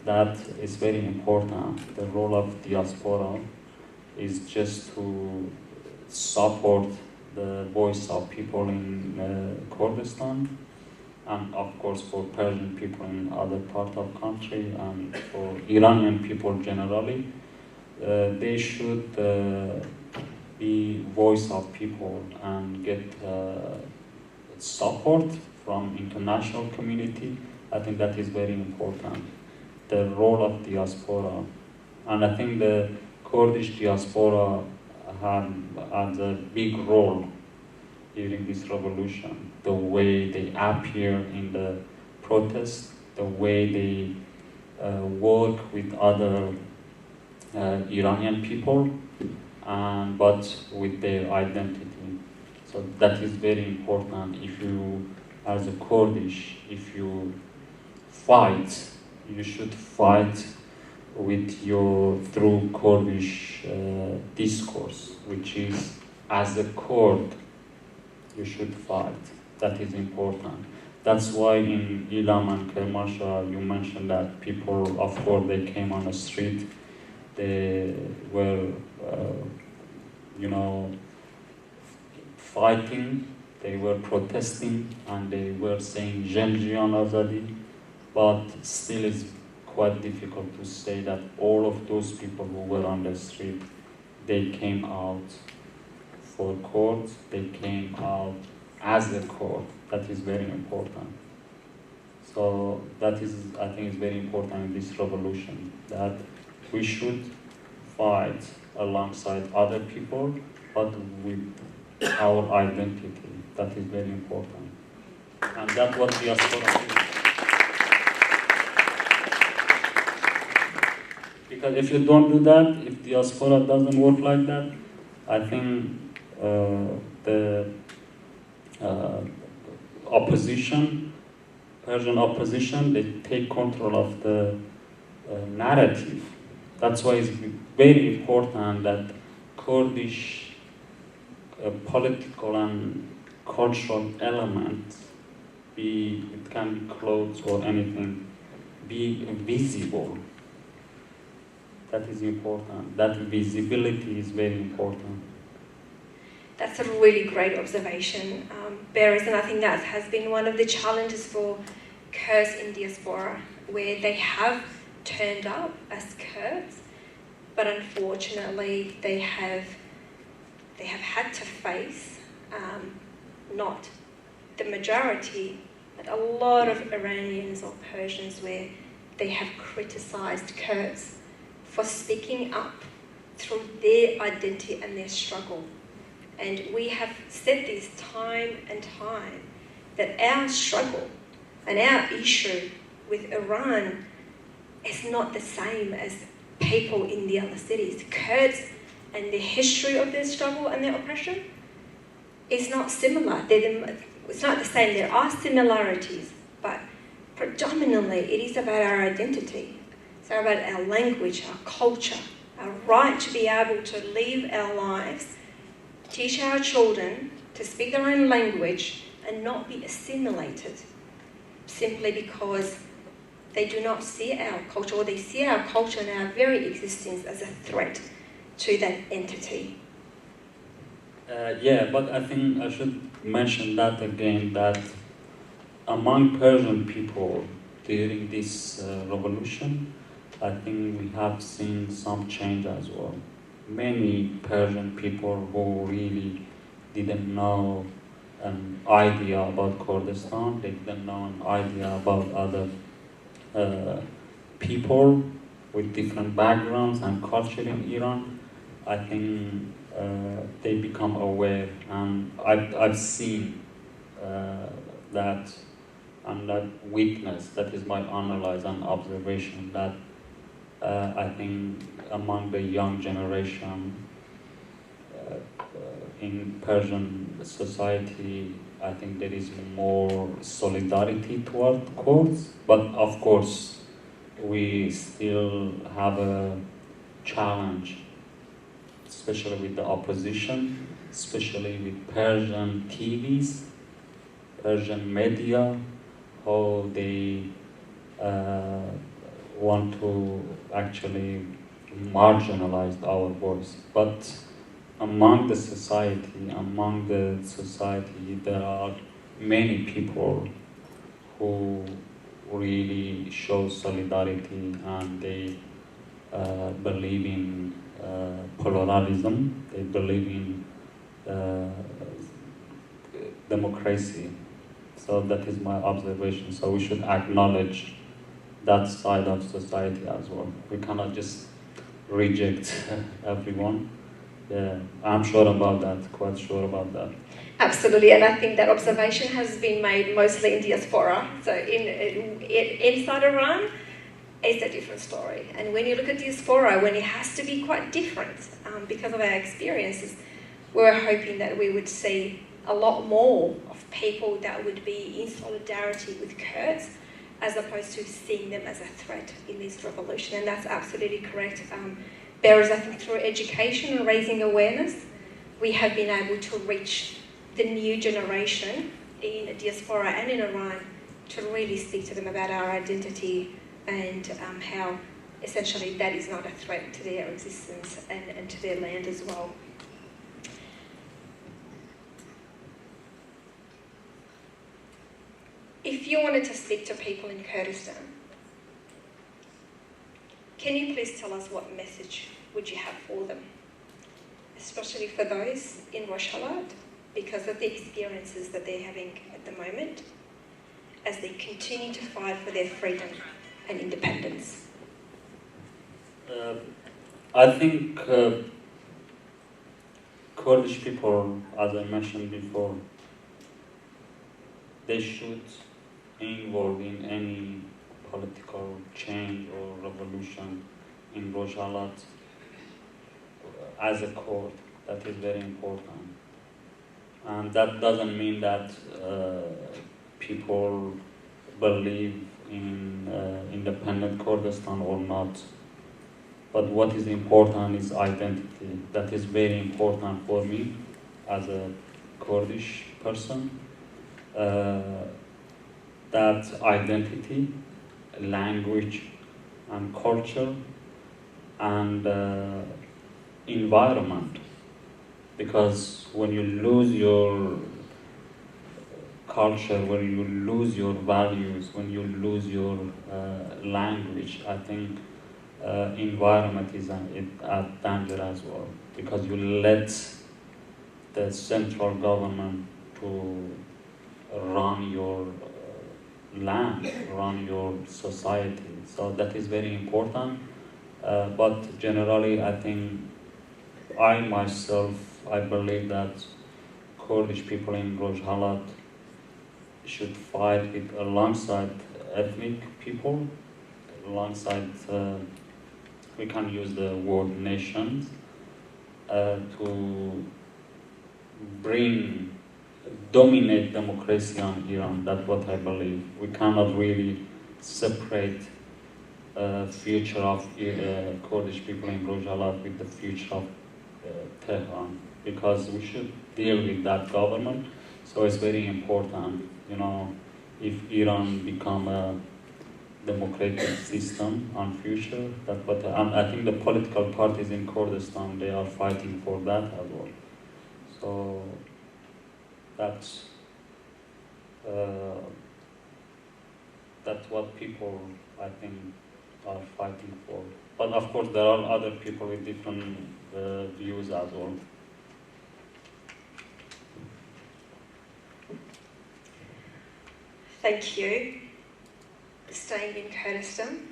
that is very important. The role of diaspora is just to support the voice of people in Kurdistan, and of course for Persian people in other parts of the country, and for Iranian people generally. They should be voice of people and get support from international community. I think that is very important. The role of diaspora, and I think the Kurdish diaspora had a big role during this revolution. The way they appear in the protest, the way they work with other Iranian people, but with their identity. So that is very important. If you, as a Kurdish, if you fight, you should fight with your through Kurdish discourse, which is, as a Kurd, you should fight. That is important. That's why in Ilam and Kermanshah, you mentioned that people, of course, they came on the street, they were, fighting, they were protesting, and they were saying Janjian Azadi, but still it's quite difficult to say that all of those people who were on the street, they came out for court, they came out as a court. That is very important. So that is, I think, is very important in this revolution, that we should fight alongside other people, but with our identity. That is very important. And that's what diaspora is. Because if you don't do that, if diaspora doesn't work like that, I think the opposition, Persian opposition, they take control of the narrative. That's why it's very important that Kurdish political and cultural elements, it can be clothes or anything, be visible. That is important. That visibility is very important. That's a really great observation, Behrouz, and I think that has been one of the challenges for Kurds in diaspora, where they have turned up as Kurds, but unfortunately they have had to face not the majority, but a lot of Iranians or Persians where they have criticised Kurds for speaking up through their identity and their struggle. And we have said this time and time, that our struggle and our issue with Iran is not the same as people in the other cities. Kurds and the history of their struggle and their oppression is not similar. It's not the same. There are similarities, but predominantly it is about our identity. It's about our language, our culture, our right to be able to live our lives, teach our children to speak their own language and not be assimilated simply because they do not see our culture, or they see our culture and our very existence as a threat to that entity. Yeah, but I think I should mention that again, that among Persian people during this revolution, I think we have seen some change as well. Many Persian people who really didn't know an idea about Kurdistan, they didn't know an idea about other people with different backgrounds and culture in Iran. I think they become aware, and I've seen that, and that witness, that is my analysis and observation, that I think among the young generation in Persian society, I think there is more solidarity toward Kurds, but of course we still have a challenge, especially with the opposition, especially with Persian TVs, Persian media, how they want to actually marginalize our voice. But among the society, there are many people who really show solidarity, and they believe in pluralism, they believe in democracy. So that is my observation. So we should acknowledge that side of society as well. We cannot just reject everyone. Yeah, I'm sure about that, quite sure about that. Absolutely, and I think that observation has been made mostly in diaspora. So inside Iran, it's a different story. And when you look at diaspora, when it has to be quite different because of our experiences, we're hoping that we would see a lot more of people that would be in solidarity with Kurds, as opposed to seeing them as a threat in this revolution. And that's absolutely correct. Behrouz, I think through education and raising awareness, we have been able to reach the new generation in diaspora and in Iran to really speak to them about our identity and how essentially that is not a threat to their existence and to their land as well. If you wanted to speak to people in Kurdistan, can you please tell us what message would you have for them? Especially for those in Rojhelat, because of the experiences that they're having at the moment, as they continue to fight for their freedom and independence. I think Kurdish people, as I mentioned before, they should involve in any political change or revolution in Rojhelat as a Kurd. That is very important. And that doesn't mean that people believe in independent Kurdistan or not. But what is important is identity. That is very important for me as a Kurdish person. That identity, language, and culture, and environment because when you lose your culture, when you lose your values, when you lose your language, I think environment is at danger as well, because you let the central government to run your land, run your society. So that is very important. But generally, I think I myself, I believe that Kurdish people in Rojhelat should fight it alongside ethnic people, alongside, we can use the word nations, to dominate democracy on Iran. That's what I believe. We cannot really separate future of Kurdish people in Rojava with the future of Tehran, because we should deal with that government. So it's very important, if Iran become a democratic system on future, and I think the political parties in Kurdistan, they are fighting for that as well. So that's what people, I think, are fighting for. But of course, there are other people with different views as well. Thank you. Staying in Kurdistan.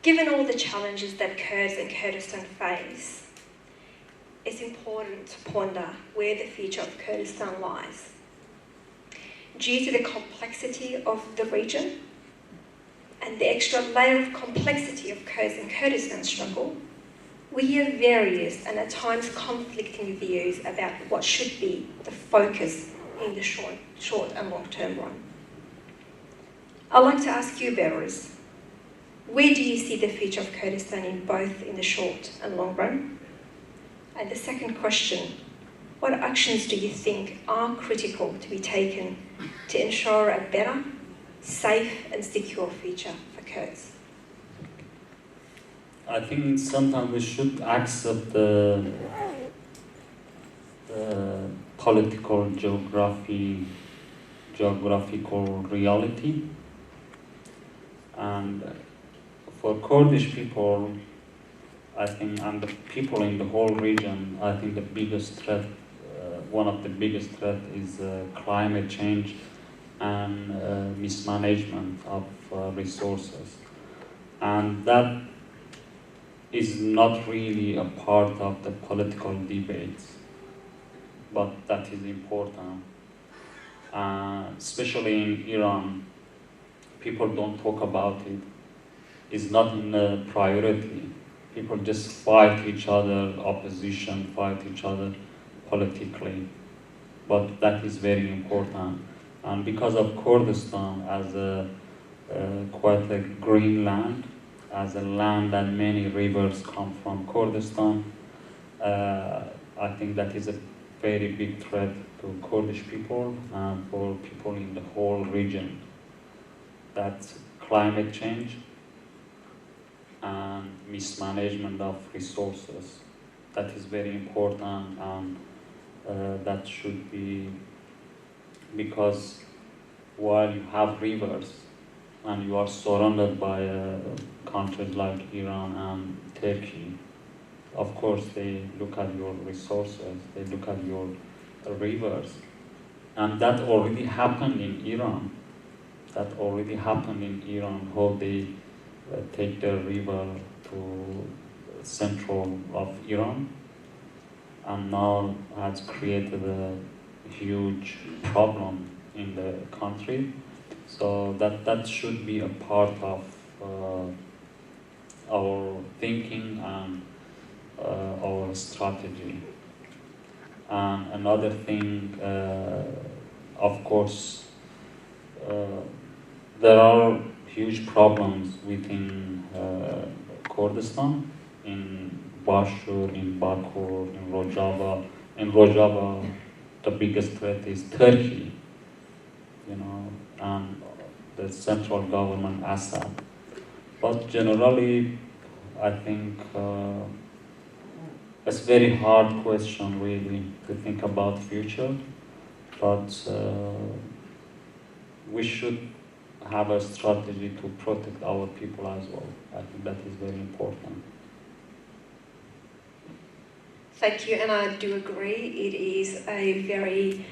Given all the challenges that Kurds in Kurdistan face, it's important to ponder where the future of Kurdistan lies. Due to the complexity of the region and the extra layer of complexity of Kurds in Kurdistan struggle, we hear various and at times conflicting views about what should be the focus in the short and long-term run. I'd like to ask you, Behrouz, where do you see the future of Kurdistan in both in the short and long run? And the second question, what actions do you think are critical to be taken to ensure a better, safe and secure future for Kurds? I think sometimes we should accept the political geographical reality. And for Kurdish people, I think, and the people in the whole region, I think the biggest threat, one of the biggest threat is climate change and mismanagement of resources. And that is not really a part of the political debates, but that is important. Especially in Iran, people don't talk about it. It's not in a priority. People just fight each other, opposition fight each other politically. But that is very important. And because of Kurdistan as quite a green land, as a land that many rivers come from Kurdistan, I think that is a very big threat to Kurdish people and for people in the whole region. That's climate change and mismanagement of resources. That is very important, and that should be, because while you have rivers and you are surrounded by countries like Iran and Turkey, of course they look at your resources, they look at your rivers. And that already happened in Iran. That already happened in Iran, how they take the river to central of Iran, and now has created a huge problem in the country. So that should be a part of our thinking and our strategy. And another thing, of course, there are huge problems within Kurdistan, in Bashur, in Bakur, in Rojava. In Rojava, the biggest threat is Turkey, and the central government, Assad. But generally, I think it's a very hard question, really, to think about future, but we should have a strategy to protect our people as well. I think that is very important. Thank you, and I do agree. It is a very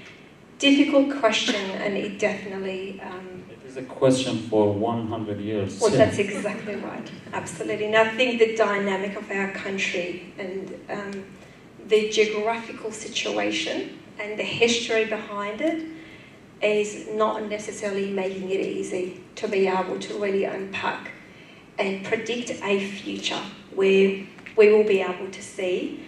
difficult question, and it definitely... It is a question for 100 years. Well, that's exactly right. Absolutely. And I think the dynamic of our country and the geographical situation and the history behind it is not necessarily making it easy to be able to really unpack and predict a future where we will be able to see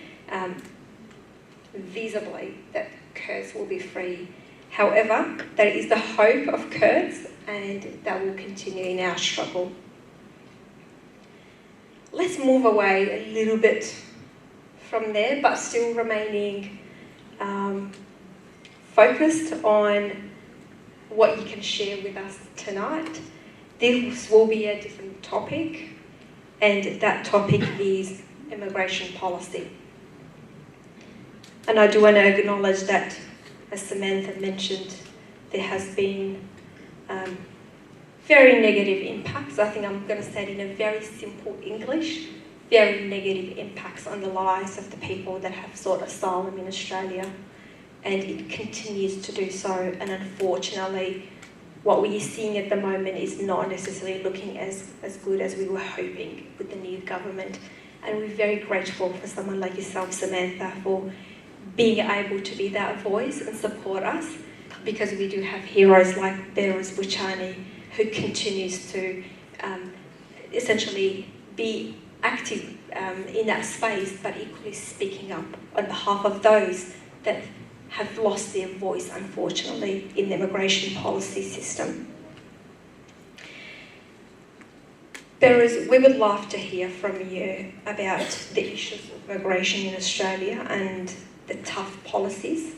visibly that Kurds will be free. However, that is the hope of Kurds, and that will continue in our struggle. Let's move away a little bit from there, but still remaining focused on what you can share with us tonight. This will be a different topic, and that topic is immigration policy. And I do want to acknowledge that, as Samantha mentioned, there has been very negative impacts. I think I'm going to say it in a very simple English, very negative impacts on the lives of the people that have sought asylum in Australia. And it continues to do so, and unfortunately what we are seeing at the moment is not necessarily looking as good as we were hoping with the new government. And we're very grateful for someone like yourself, Samantha, for being able to be that voice and support us, because we do have heroes like Behrouz Boochani, who continues to essentially be active in that space, but equally speaking up on behalf of those that have lost their voice, unfortunately, in the immigration policy system. Behrouz, we would love to hear from you about the issues of immigration in Australia and the tough policies.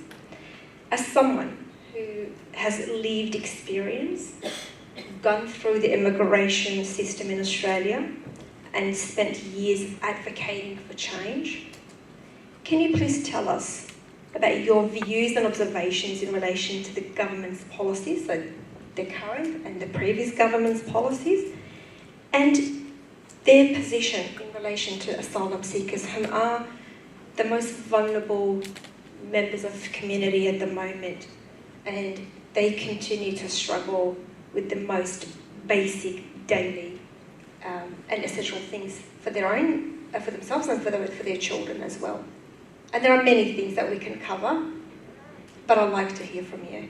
As someone who has lived experience, gone through the immigration system in Australia, and spent years advocating for change, can you please tell us about your views and observations in relation to the government's policies, so the current and the previous government's policies, and their position in relation to asylum seekers, who are the most vulnerable members of the community at the moment, and they continue to struggle with the most basic daily and essential things for their own, for themselves and for their children as well. And there are many things that we can cover, but I'd like to hear from you.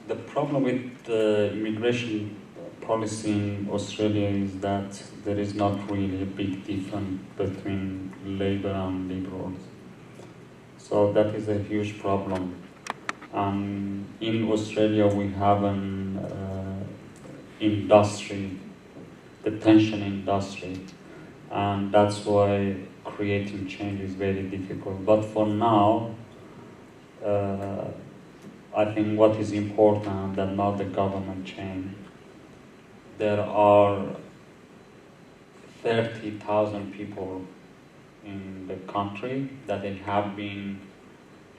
The problem with the immigration policy in Australia is that there is not really a big difference between Labour and Liberals. So that is a huge problem. In Australia we have an industry, detention industry, and that's why creating change is very difficult. But for now, I think what is important that now the government change. There are 30,000 people in the country that they have been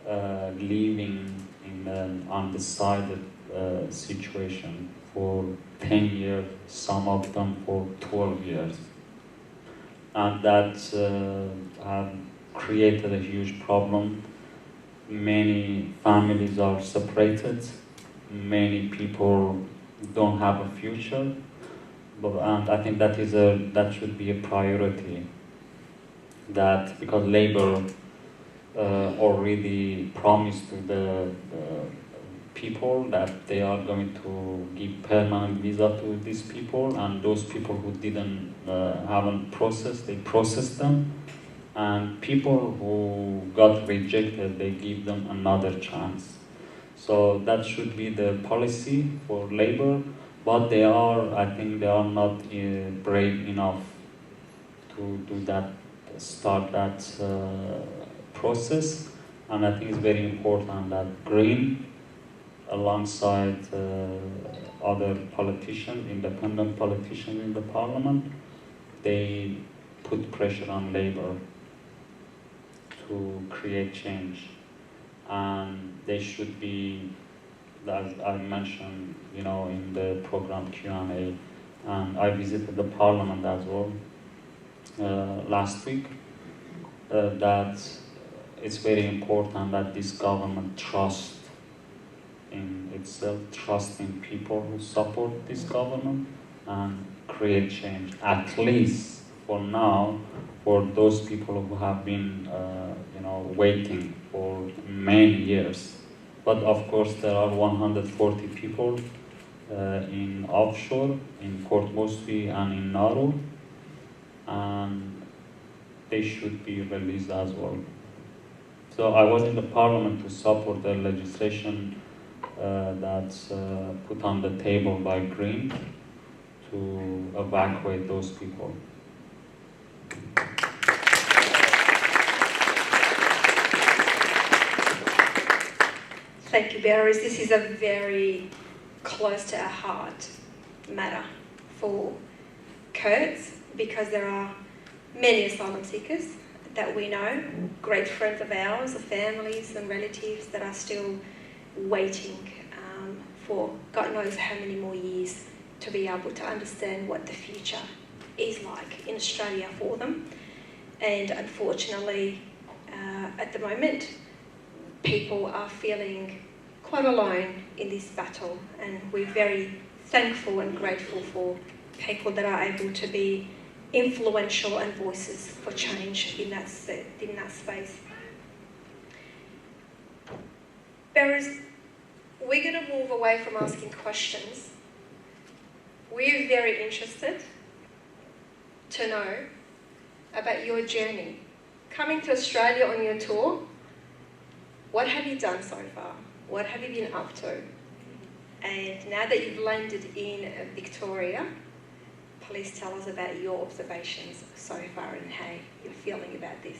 living in an undecided situation for 10 years, some of them for 12 years. And that have created a huge problem. Many families are separated, many people don't have a future, and I think that should be a priority. That because Labour already promised to the people that they are going to give permanent visa to these people, and those people who didn't haven't processed, they processed them, and people who got rejected, they give them another chance. So that should be the policy for Labour, but I think they are not brave enough to do that, start that process. And I think it's very important that Green alongside other politicians, independent politicians in the parliament, they put pressure on Labour to create change. And they should be, as I mentioned, in the program Q&A, and I visited the parliament as well last week, that it's very important that this government trust in itself, trust in people who support this government, and create change, at least for now, for those people who have been waiting for many years. But of course there are 140 people in offshore, in Port Moresby and in Nauru, and they should be released as well. So I was in the parliament to support the legislation that's put on the table by Green to evacuate those people. Thank you, Behrouz. This is a very close to our heart matter for Kurds, because there are many asylum seekers that we know, great friends of ours, of families and relatives that are still waiting for God knows how many more years to be able to understand what the future is like in Australia for them. And unfortunately, at the moment, people are feeling quite alone in this battle, and we're very thankful and grateful for people that are able to be influential and voices for change in that space. Behrouz, we're going to move away from asking questions. We're very interested to know about your journey. Coming to Australia on your tour, what have you done so far? What have you been up to? And now that you've landed in Victoria, please tell us about your observations so far and how you're feeling about this.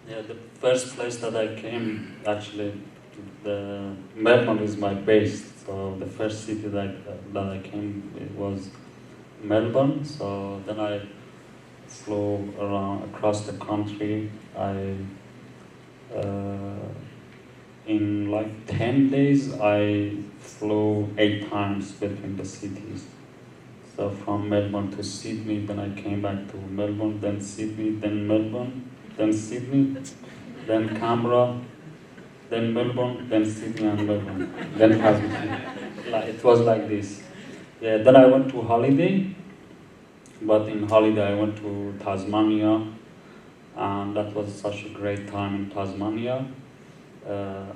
Yeah, the first place that I came, actually, Melbourne is my base. So the first city that I came, it was Melbourne. So then I flew around across the country. In like 10 days, I flew 8 times between the cities. So from Melbourne to Sydney, then I came back to Melbourne, then Sydney, then Melbourne, then Sydney, then Canberra, then Melbourne, then Sydney and Melbourne, then Tasmania. It was like this. Yeah, then I went to holiday, but in holiday I went to Tasmania, and that was such a great time in Tasmania.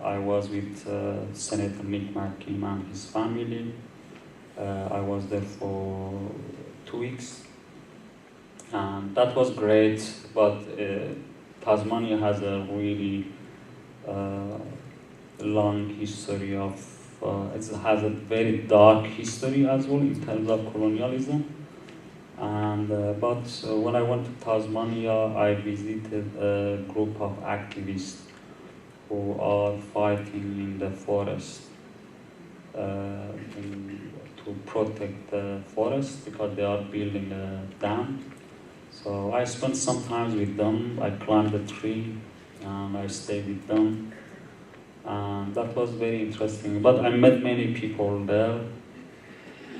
I was with Senator Nick McKim and his family. I was there for 2 weeks, and that was great, but Tasmania has a really long history of, it has a very dark history as well in terms of colonialism. And but when I went to Tasmania, I visited a group of activists who are fighting in the forest to protect the forest because they are building a dam. So I spent some time with them. I climbed a tree and I stayed with them. And that was very interesting. But I met many people there.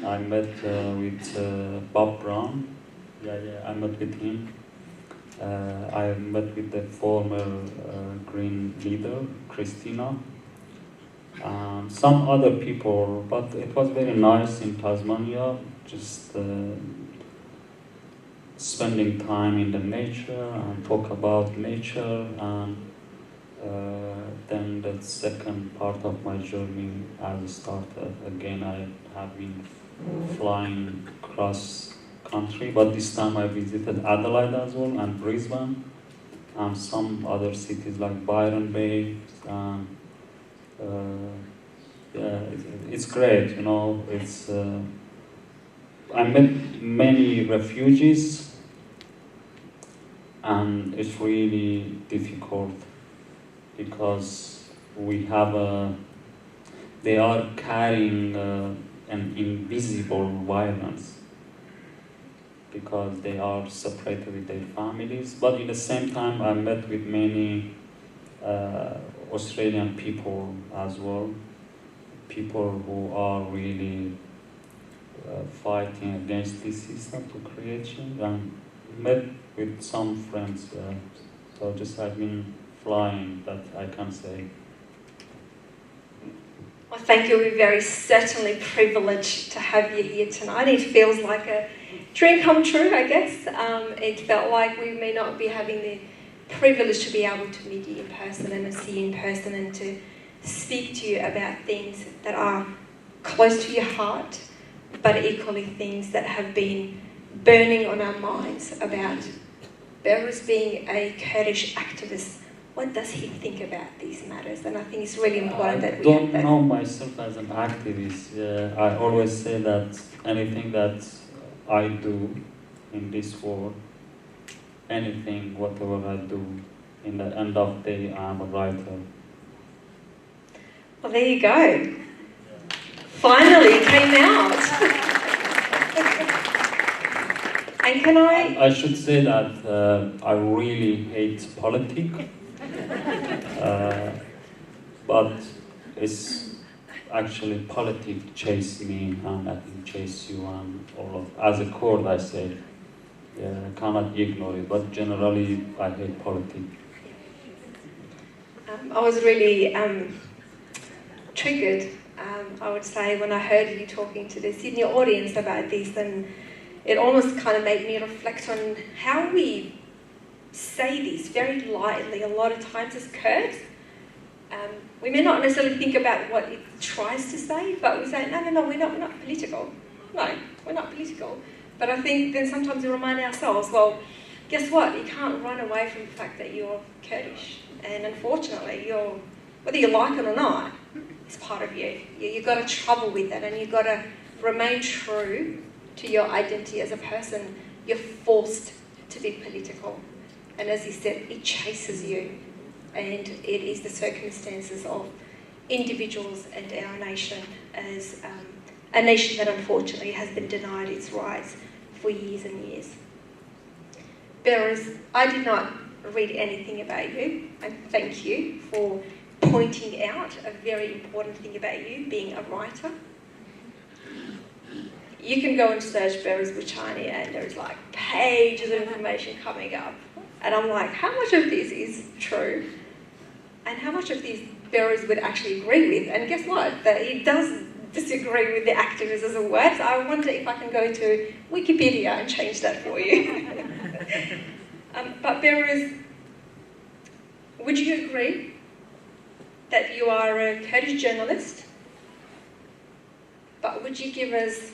I met with Bob Brown. I met with him. I met with the former Green leader, Christina, and some other people, but it was very nice in Tasmania, just spending time in the nature and talk about nature. And then the second part of my journey has started. Again, I have been flying across country, but this time I visited Adelaide as well, and Brisbane, and some other cities like Byron Bay. It's great, It's I met many refugees, and it's really difficult because we have they are carrying an invisible violence because they are separated with their families. But at the same time, I met with many Australian people as well, people who are really fighting against this system to create change, and met with some friends. So just I've been flying, that I can say. Well, thank you. We're very certainly privileged to have you here tonight. It feels like a dream come true, I guess. It felt like we may not be having the privilege to be able to meet you in person and to see you in person and to speak to you about things that are close to your heart, but equally things that have been burning on our minds about Behrouz being a Kurdish activist. What does he think about these matters? And I think it's really important that we have that. I don't know myself as an activist. I always say that anything that I do in this world, anything, whatever I do, in the end of the day, I'm a writer. Well, there you go. Finally, it came out. And can I should say that I really hate politics. But it's actually politics chase me, and I think chase you, and all of. As a Kurd, I say, I cannot ignore it. But generally, I hate politics. I was really triggered, I would say, when I heard you talking to the Sydney audience about this, and it almost kind of made me reflect on how we say this very lightly a lot of times as Kurds. We may not necessarily think about what it tries to say, but we say, no, we're not political. No, we're not political. But I think then sometimes we remind ourselves, well, guess what? You can't run away from the fact that you're Kurdish. And unfortunately, whether you like it or not, it's part of you. You've got to travel with it, and you've got to remain true to your identity as a person. You're forced to be political. And as he said, it chases you. And it is the circumstances of individuals and our nation as a nation that unfortunately has been denied its rights for years and years. Behrouz, I did not read anything about you, and thank you for pointing out a very important thing about you, being a writer. You can go and search Behrouz Boochani and there's like pages of information coming up. And I'm like, how much of this is true? And how much of this Behrouz would actually agree with? And guess what? That he does disagree with the activist as a word. So I wonder if I can go to Wikipedia and change that for you. But Behrouz, would you agree that you are a Kurdish journalist? But would you give us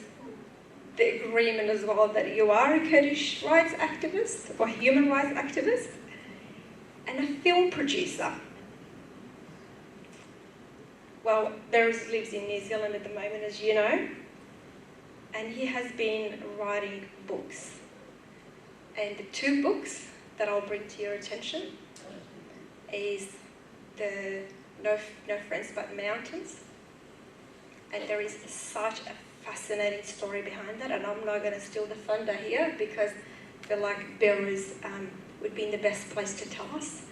the agreement as well that you are a Kurdish rights activist or human rights activist and a film producer? Well, Behrouz lives in New Zealand at the moment, as you know, and he has been writing books. And the two books that I'll bring to your attention is the No Friends But Mountains. And there is such a fascinating story behind that, and I'm not going to steal the thunder here because I feel like Behrouz would be in the best place to tell us.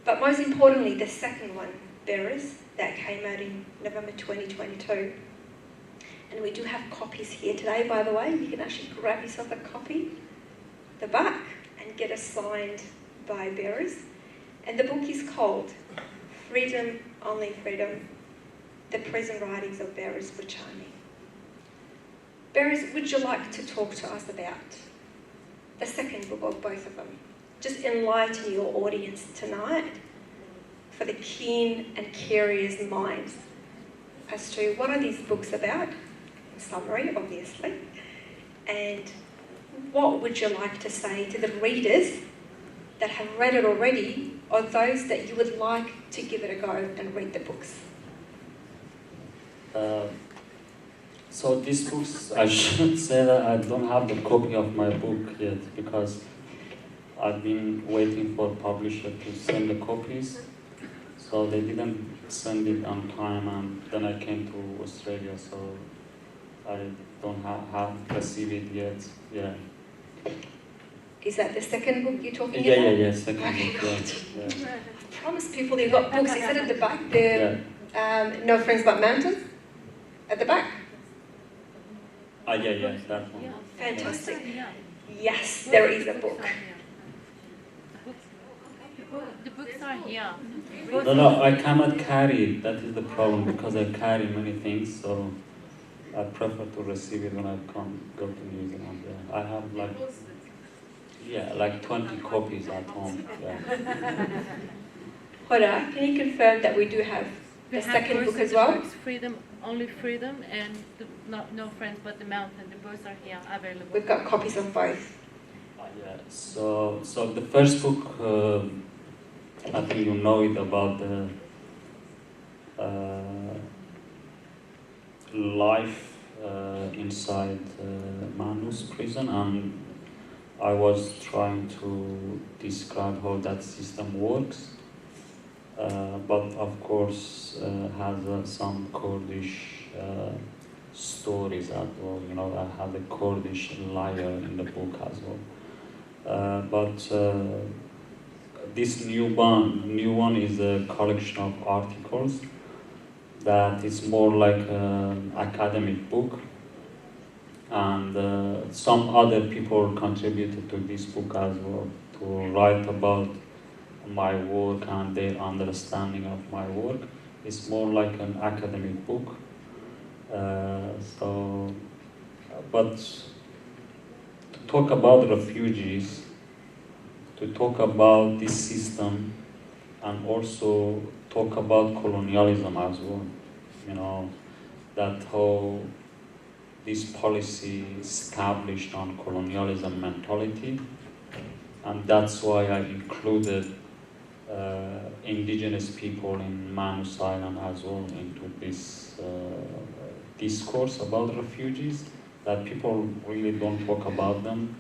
But most importantly, the second one, Behrouz, that came out in November 2022. And we do have copies here today, by the way. You can actually grab yourself a copy, the back, and get it signed by Behrouz. And the book is called Freedom, Only Freedom, The Prison Writings of Behrouz Boochani. Behrouz, would you like to talk to us about the second book or both of them? Just enlighten your audience tonight for the keen and curious minds as to what are these books about, in summary, obviously, and what would you like to say to the readers that have read it already, or those that you would like to give it a go and read the books? So these books, I should say that I don't have the copy of my book yet because I've been waiting for publisher to send the copies. So they didn't send it on time, and then I came to Australia, so I don't have received it yet. Yeah. Is that the second book you're talking Yeah, about? yeah, second Okay, book. good. Yeah. I promise people you've got books. Is it at the back? The Yeah. No Friends But Mountains? At the back? Yeah, that one. Fantastic. Yes, there is a book. The books are here. No, I cannot carry it. That is the problem, because I carry many things, so I prefer to receive it when I go to New Zealand. Yeah. I have like 20 copies at home. Yeah. Hora, can you confirm that we do have We the have second both book of as the well? books, Only Freedom and No Friends But the Mountain. The both are here available. We've got copies of both. Yeah. So the first book, I think you know it, about the life inside Manus prison, and I was trying to describe how that system works. But of course has some Kurdish stories as well. You know, I have a Kurdish liar in the book as well. But this new one is a collection of articles that is more like an academic book, and some other people contributed to this book as well to write about my work and their understanding of my work. It's more like an academic book. But to talk about refugees, to talk about this system, and also talk about colonialism as well. You know, that how this policy established on colonialism mentality, and that's why I included indigenous people in Manus Island as well into this discourse about refugees, that people really don't talk about them,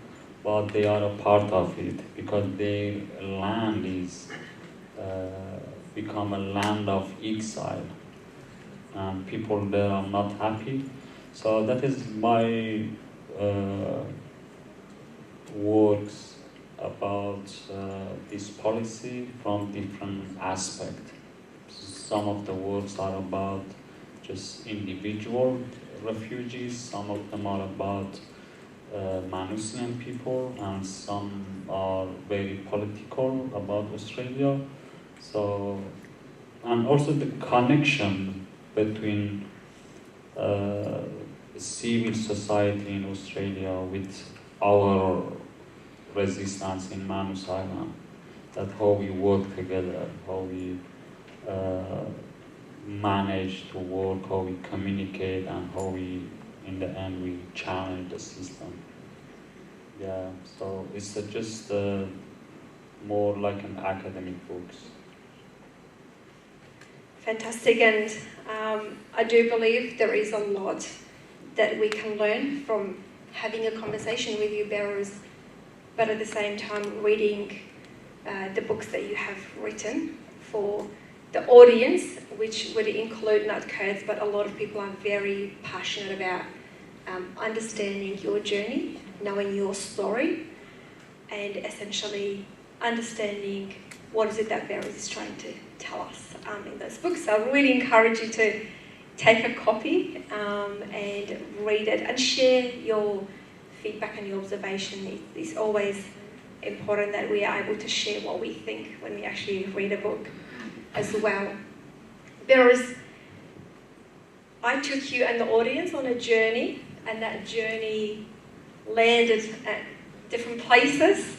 but they are a part of it, because their land is become a land of exile, and people there are not happy. So that is my works about this policy from different aspects. Some of the works are about just individual refugees, some of them are about Manusian people, and some are very political about Australia. So, and also the connection between civil society in Australia with our resistance in Manus Island, that how we work together, how we manage to work, how we communicate, and how we, in the end, we challenge the system. Yeah, so it's just more like an academic books. Fantastic, and I do believe there is a lot that we can learn from having a conversation with you, Behrouz, but at the same time reading the books that you have written for the audience, which would include not Kurds, but a lot of people are very passionate about understanding your journey, knowing your story, and essentially understanding what is it that Behrouz is trying to tell us in those books. So I really encourage you to take a copy and read it and share your feedback and your observation. It's always important that we are able to share what we think when we actually read a book as well. Behrouz, I took you and the audience on a journey, and that journey landed at different places.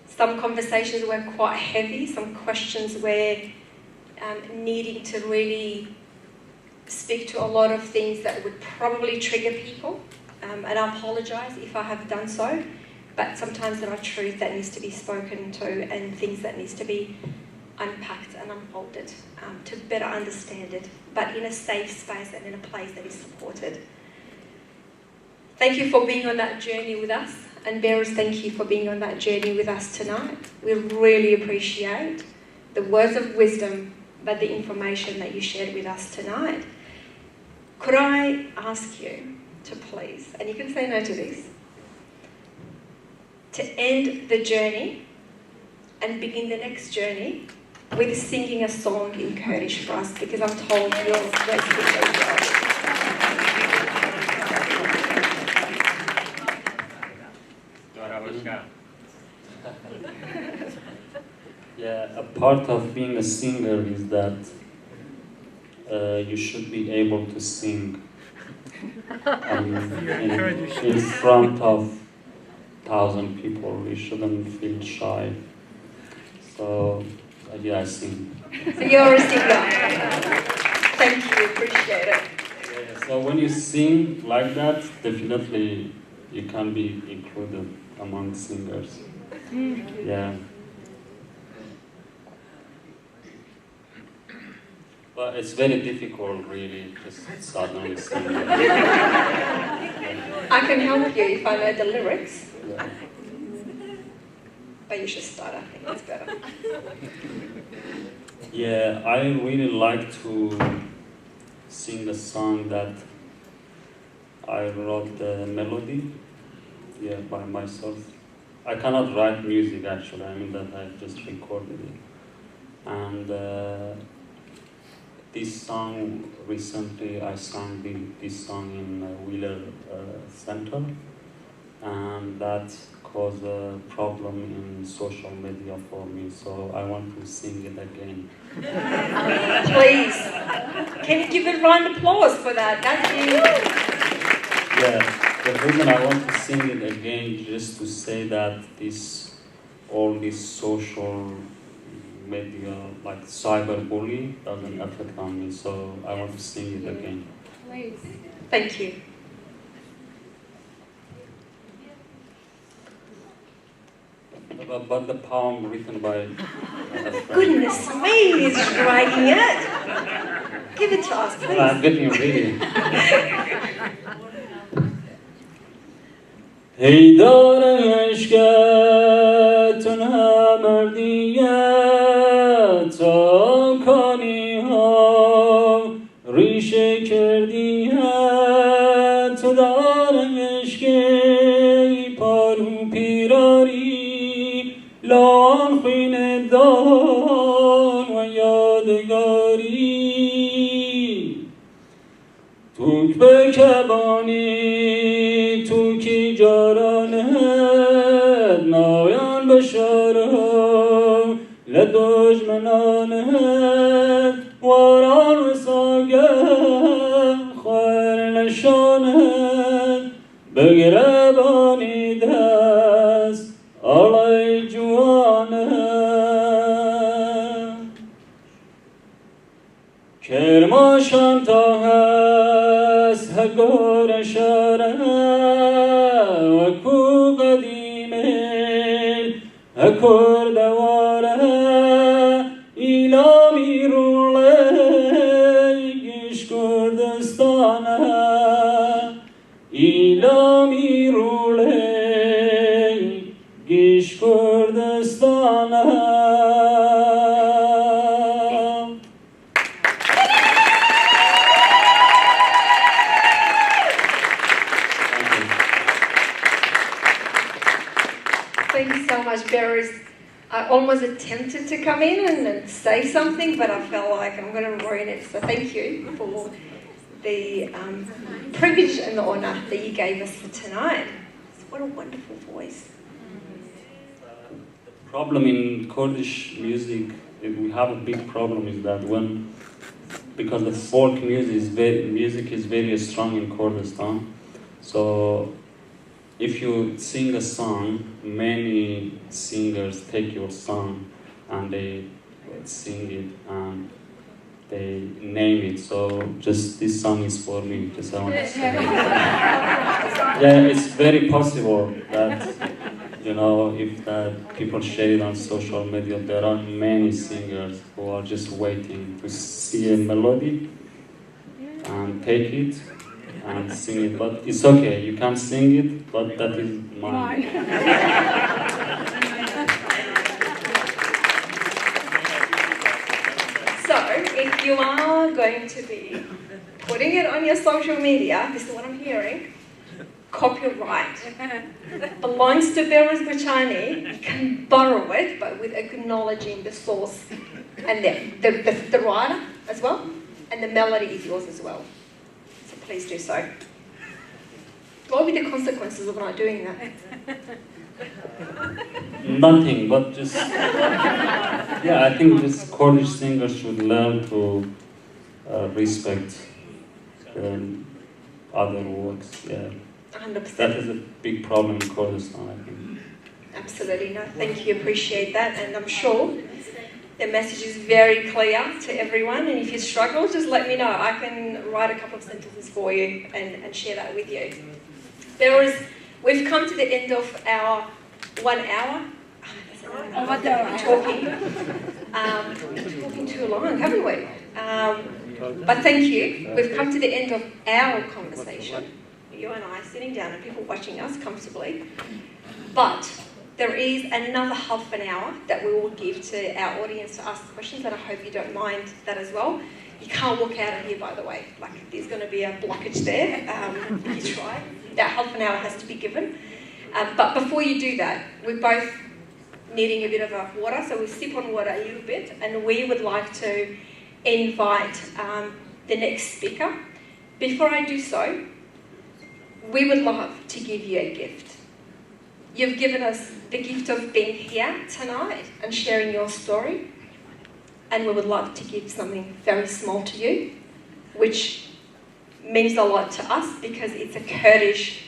Some conversations were quite heavy, some questions were needing to really speak to a lot of things that would probably trigger people, and I apologise if I have done so, but sometimes there are truths that needs to be spoken to and things that needs to be unpacked and unfolded to better understand it, but in a safe space and in a place that is supported. Thank you for being on that journey with us, and Behrouz, thank you for being on that journey with us tonight. We really appreciate the words of wisdom, but the information that you shared with us tonight. Could I ask you to please, and you can say no to this, to end the journey and begin the next journey with singing a song in Kurdish for us, because I'm told you're great speaker as well. Yeah, a part of being a singer is that you should be able to sing in front of 1,000 people. You shouldn't feel shy. So, yeah, I sing. So you're a singer. Thank you, appreciate it. Yeah, so when you sing like that, definitely you can be included among singers. Yeah. But it's very difficult, really, just suddenly sing. I can help you if I know the lyrics. Yeah. But you should start, I think it's better. Yeah, I really like to sing a song that I wrote the melody, by myself. I cannot write music actually, I mean that I just recorded it. And this song, recently I sang this song in Wheeler Center, and that caused a problem in social media for me, so I want to sing it again. Please, can you give a round of applause for that? That's you. Yeah, the reason I want to sing it again just to say that all this social media, like cyberbully, doesn't affect on me, so I want to sing it again. Please. Thank you. But the poem written by a friend. Goodness me, he's writing it. Give it to us, please. I'm getting ready. Hey dare eşketun hamerdiyet akani ha rişe kerdiyet dare eşke paru pirari lan khine dan ve yadgari tuk bekebani توکی جارانت نایان بشارم لدجمنانت واران ساگه خیر نشانت بگربانی دست آلای جوانت کرماشان تا هست هگور شاره Akur devara ilami rule gish Kurdistana ilami rule gish Kurdistana. Thank you so much, Behrouz. I almost attempted to come in and say something, but I felt like I'm going to ruin it. So thank you for the privilege and the honour that you gave us for tonight. What a wonderful voice. The problem in Kurdish music, we have a big problem, is that because the folk music is very strong in Kurdistan, so if you sing a song, many singers take your song and they sing it and they name it. So just this song is for me. Just I want to say. Yeah, it's very possible that if people share it on social media, there are many singers who are just waiting to see a melody and take it and sing it, but it's okay, you can sing it, but that is mine. So, if you are going to be putting it on your social media, this is what I'm hearing, copyright belongs to Behrouz Boochani. You can borrow it, but with acknowledging the source and the writer as well, and the melody is yours as well. So please do so. What will be the consequences of not doing that? Nothing, but just yeah. I think just Kurdish singers should learn to respect other works. Yeah, 100%. that is a big problem in Kurdistan, I think. Absolutely, no, thank you, appreciate that, and I'm sure the message is very clear to everyone, and if you struggle, just let me know. I can write a couple of sentences for you and share that with you. We've come to the end of our 1 hour. Talking too long, haven't we? But thank you. We've come to the end of our conversation. You and I sitting down and people watching us comfortably. But there is another half an hour that we will give to our audience to ask questions, and I hope you don't mind that as well. You can't walk out of here, by the way. Like, there's going to be a blockage there. You try. That half an hour has to be given. But before you do that, we're both needing a bit of a water, so we'll sip on water a little bit, and we would like to invite the next speaker. Before I do so, we would love to give you a gift. You've given us the gift of being here tonight and sharing your story, and we would love to give something very small to you, which means a lot to us because it's a Kurdish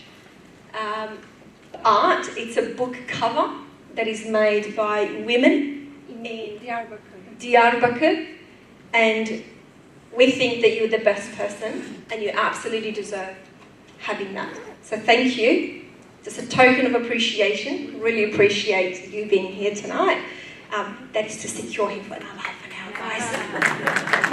art. It's a book cover that is made by women in Diyarbakir, and we think that you're the best person and you absolutely deserve having that. So thank you. Just a token of appreciation. Really appreciate you being here tonight. That is to secure him for another half an hour, guys.